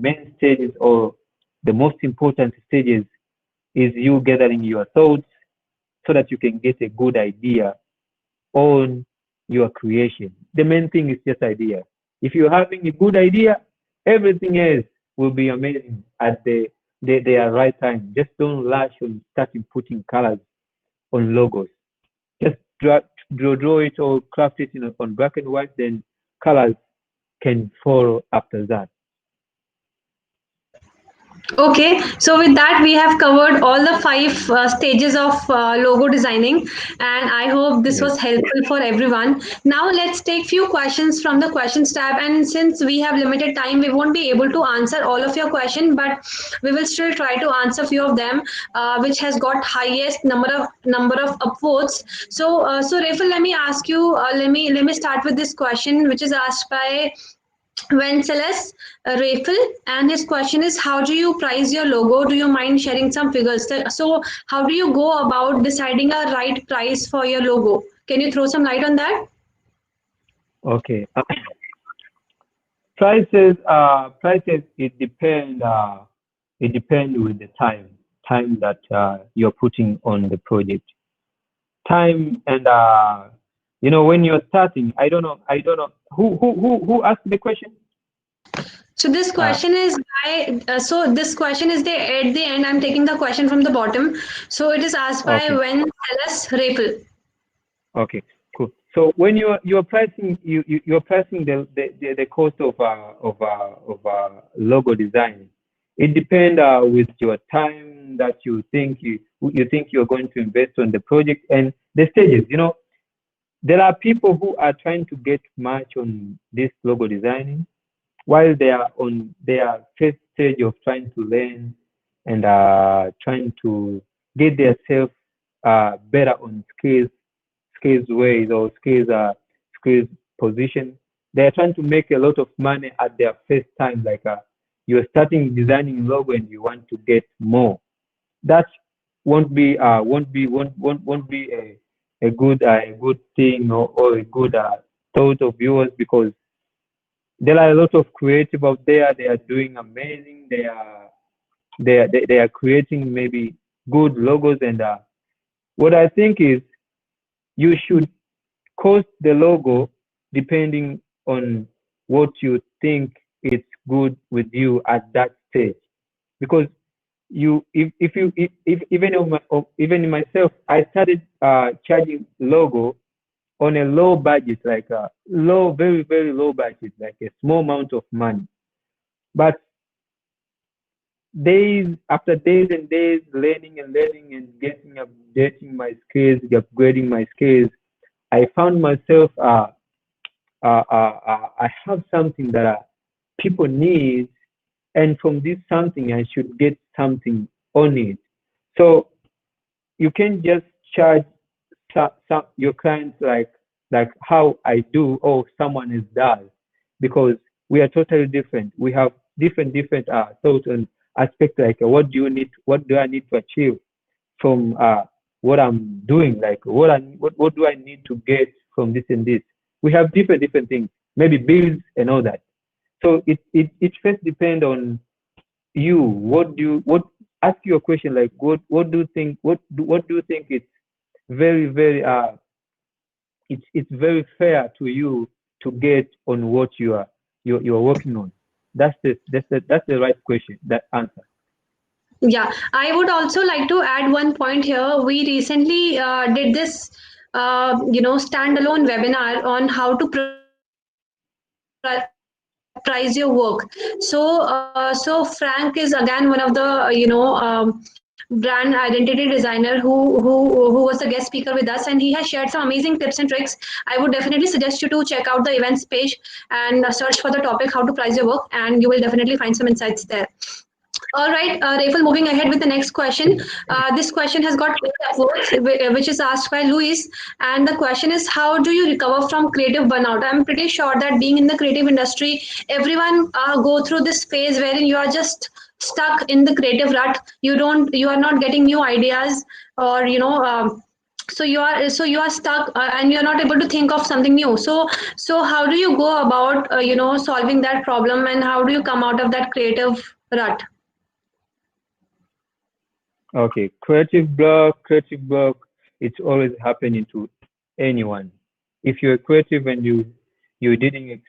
main stages, or the most important stages, is you gathering your thoughts so that you can get a good idea on your creation. The main thing is just idea. If you're having a good idea, everything else will be amazing at the right time. Just don't rush on starting putting colors on logos. Just draw it or craft it on black and white, then colors can follow after that. Okay, so with that, we have covered all the five stages of logo designing, and I hope this Yes. was helpful for everyone. Now, let's take few questions from the questions tab, and since we have limited time, we won't be able to answer all of your questions, but we will still try to answer few of them, which has got highest number of upvotes. So Rafal, let me ask you. Let me start with this question, which is asked by Wenceslus Rafel, and his question is, how do you price your logo? Do you mind sharing some figures? So, how do you go about deciding a right price for your logo? Can you throw some light on that? Okay. Prices. It depends with the time that you're putting on the project. Time and when you're starting. I don't know who asked the question. So this Uh, question is by this question is the at the end. I'm taking the question from the bottom. So it is asked by okay. Wenceslus Rafel. Okay, cool. So when you're pricing you're pricing the cost of logo design, it depends with your time that you think you're going to invest on the project and the stages. There are people who are trying to get much on this logo designing while they are on their first stage of trying to learn and trying to get themselves better on skills ways or skills position. They are trying to make a lot of money at their first time. Like you're starting designing logo and you want to get more. That won't be a good thing or a good thought of yours, because there are a lot of creative out there. They are doing amazing. They are creating maybe good logos, and what I think is you should cost the logo depending on what you think is good with you at that stage. Because if you if even in myself, I started charging logo on a low budget, like a low, very very low budget, like a small amount of money. But days after days and days, learning and learning and updating my skills, upgrading my skills, I found myself I have something that people need, and from this something I should get something on it. So you can just charge your clients like how I do or someone else does, because we are totally different. We have different thoughts and aspects, like what do I need to achieve from what I'm doing, like what do I need to get from this and this. We have different things, maybe bills and all that. So it first depends on you. What ask you a question like what do you think, what do you think it's very very it's very fair to you to get on what you're working on. That's the right question, that answer. Yeah, I would also like to add one point here. We recently did this, standalone webinar on how to price your work. So Frank is again one of the, brand identity designer who was the guest speaker with us, and he has shared some amazing tips and tricks. I would definitely suggest you to check out the events page and search for the topic how to price your work, and you will definitely find some insights there. All right, Rafal, moving ahead with the next question. This question has got 8 upvotes, which is asked by Luis. And the question is, how do you recover from creative burnout? I'm pretty sure that being in the creative industry, everyone go through this phase wherein you are just stuck in the creative rut. You are not getting new ideas, or so you are stuck, and you're not able to think of something new. So how do you go about solving that problem, and how do you come out of that creative rut? Okay, creative block, it's always happening to anyone. If you're creative and you didn't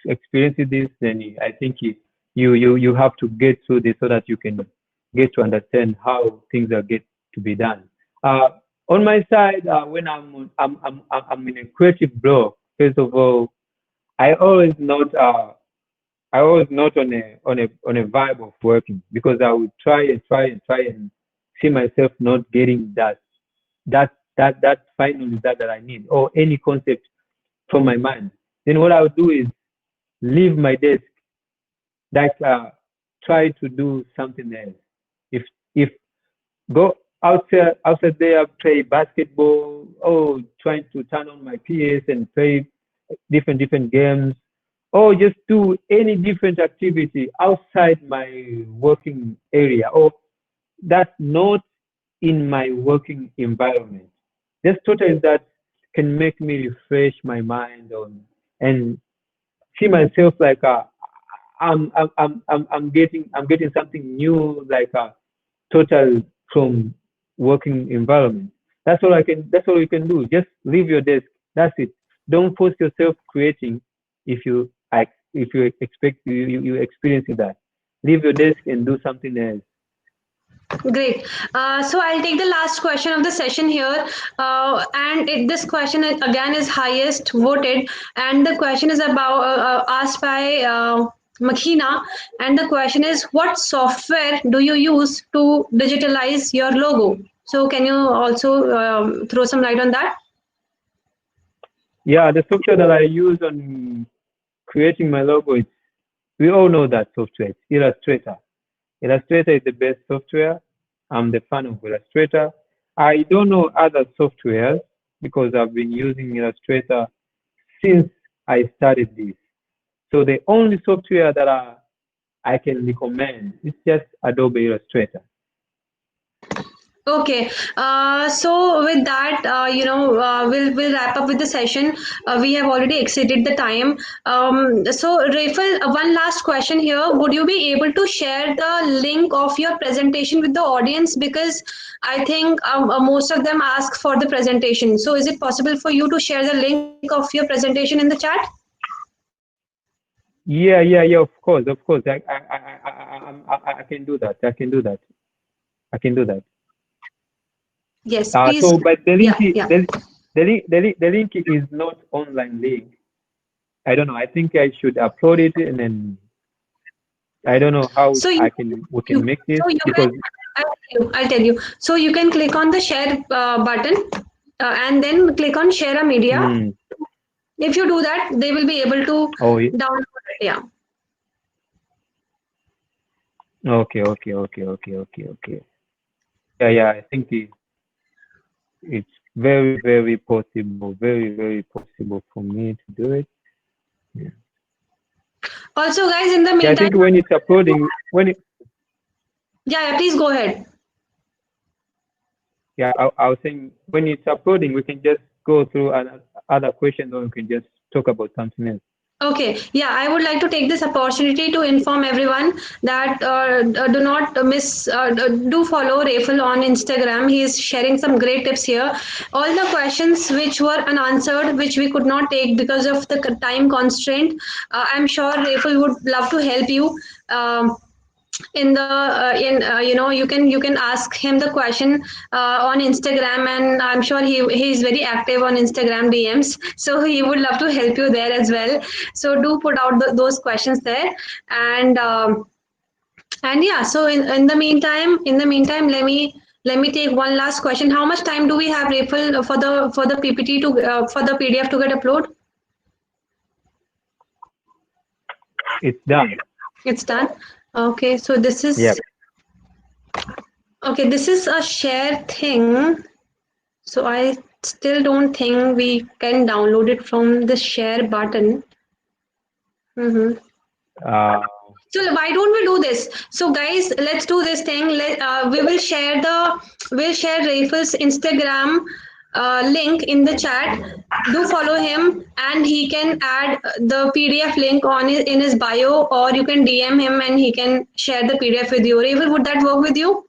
experience this, then I think you have to get through this so that you can get to understand how things are get to be done. Uh, on my side, when I'm in a creative block, first of all, I always not I was not on a vibe of working because I would try and see myself not getting that final result that I need or any concept from my mind. Then what I would do is leave my desk, like try to do something else. If go outside there, play basketball, or trying to turn on my PS and play different games, or just do any different activity outside my working area, or that's not in my working environment. Just totally that can make me refresh my mind on and see myself like I'm getting something new, like total from working environment. That's all you can do. Just leave your desk. That's it. Don't force yourself creating if if you expect you experiencing that. Leave your desk and do something else. Great. So I'll take the last question of the session here, this question again is highest voted, and the question is about asked by Makina, and the question is, what software do you use to digitalize your logo? So can you also throw some light on that? Yeah, the software that I use on creating my logo, we all know that software. It's Illustrator. Illustrator is the best software. I'm the fan of Illustrator. I don't know other softwares because I've been using Illustrator since I started this. So the only software that I can recommend is just Adobe Illustrator. Okay, so with that, we'll wrap up with the session. We have already exceeded the time. So, Rafal, one last question here. Would you be able to share the link of your presentation with the audience? Because I think most of them ask for the presentation. So, is it possible for you to share the link of your presentation in the chat? Yeah. Of course. I can do that. I can do that. I can do that. Yes, please. So, but Yeah, yeah. the link is not online link. I don't know. I think I should upload it and then I don't know how So we can make this you can, because I'll tell you. So you can click on the share button, and then click on share a media. mm, If you do that, they will be able to oh download it. Yeah. okay. Yeah. I think it's very possible, very possible for me to do it. Yeah. Also, guys, in the Yeah, I meantime, think when it's uploading, yeah, please go ahead. I was saying when it's uploading, we can just go through other questions, or we can just talk about something else. Okay, yeah, I would like to take this opportunity to inform everyone that do not miss, do follow Rafal on Instagram. He is sharing some great tips here. All the questions which were unanswered, which we could not take because of the time constraint, I'm sure Rafal would love to help you. In the you can ask him the question on Instagram, and I'm sure he is very active on Instagram DMs, so he would love to help you there as well. So do put out those questions there, and yeah, so in the meantime, let me take one last question. How much time do we have, Rafal, for the PPT to for the PDF to get uploaded? It's done. It's done. Okay, so this Yep. is okay, this is a share thing. So I still don't think we can download it from the share button. Mhm. Uh, So why don't we do this? So guys, let's do this thing. We will share Rafal's Instagram link in the chat. Do follow him, and he can add the PDF link in his bio, or you can DM him and he can share the PDF with you. Ravel, would that work with you?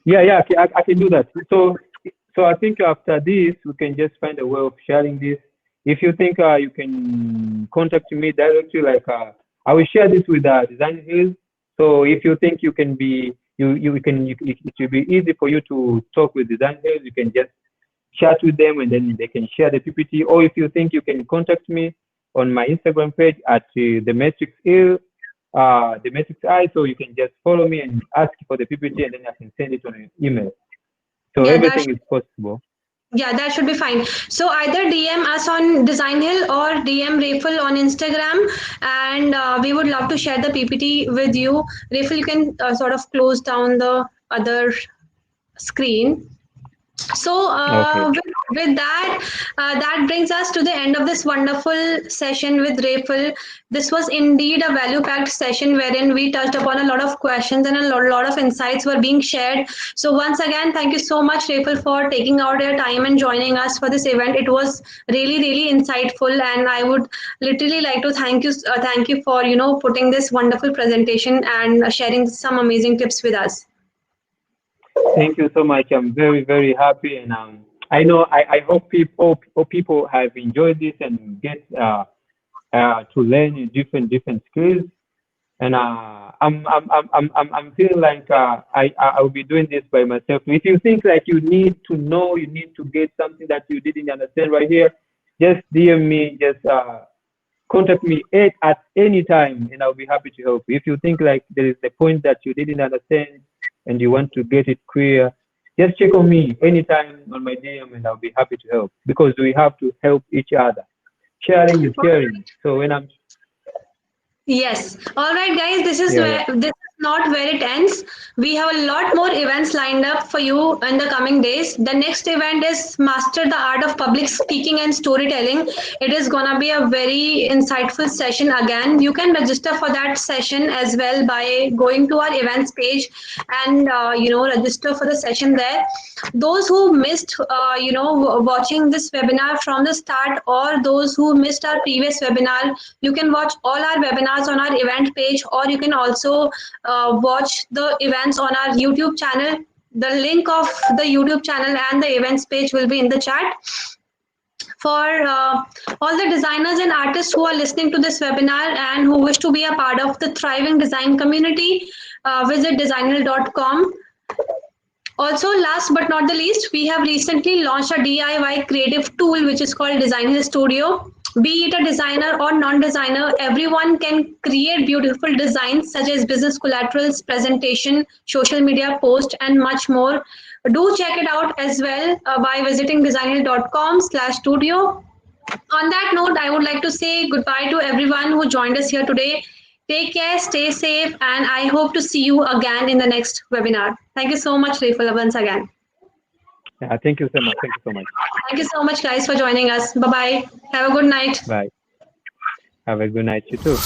Yeah, I can do that. So I think after this, we can just find a way of sharing this. If you think you can contact me directly, I will share this with Designhill. So if you think you can be, it will be easy for you to talk with Designhill. You can just chat with them, and then they can share the PPT. Or if you think you can contact me on my Instagram page at the Matrix Eye, so you can just follow me and ask for the PPT, and then I can send it on an email. So Yeah, everything is possible. Yeah, that should be fine. So either DM us on Designhill or DM Rafel on Instagram, and we would love to share the PPT with you. Rafel, you can sort of close down the other screen. So Okay. with that, that brings us to the end of this wonderful session with Rafel. This was indeed a value-packed session wherein we touched upon a lot of questions and a lot of insights were being shared. So once again, thank you so much, Rafel, for taking out your time and joining us for this event. It was really, really insightful, and I would literally like to thank you for putting this wonderful presentation and sharing some amazing tips with us. Thank you so much. I'm very, very happy, and I hope people have enjoyed this and get to learn different skills. And I'm feeling like I will be doing this by myself. If you think like you need to know, you need to get something that you didn't understand right here, just DM me, just contact me at any time, and I'll be happy to help. If you think like there is a point that you didn't understand and you want to get it clear, just check on me anytime on my DM, and I'll be happy to help, because we have to help each other. Sharing is caring. So when I'm Yes. All right, guys. This is yeah. this is not where it ends. We have a lot more events lined up for you in the coming days. The next event is Master the Art of Public Speaking and Storytelling. It is gonna be a very insightful session again. You can register for that session as well by going to our events page and register for the session there. Those who missed watching this webinar from the start, or those who missed our previous webinar, you can watch all our webinars on our event page, or you can also watch the events on our YouTube channel. The link of the YouTube channel and the events page will be in the chat. For all the designers and artists who are listening to this webinar and who wish to be a part of the thriving design community, visit designhill.com. Also, last but not the least, we have recently launched a DIY creative tool which is called Designhill Studio. Be it a designer or non-designer, everyone can create beautiful designs such as business collaterals, presentation, social media post, and much more. Do check it out as well by visiting designhill.com/studio. On that note, I would like to say goodbye to everyone who joined us here today. Take care, stay safe, and I hope to see you again in the next webinar. Thank you so much, Rafel, once again. Yeah, thank you so much. Thank you so much. Thank you so much, guys, for joining us. Bye-bye. Have a good night. Bye. Have a good night, you too.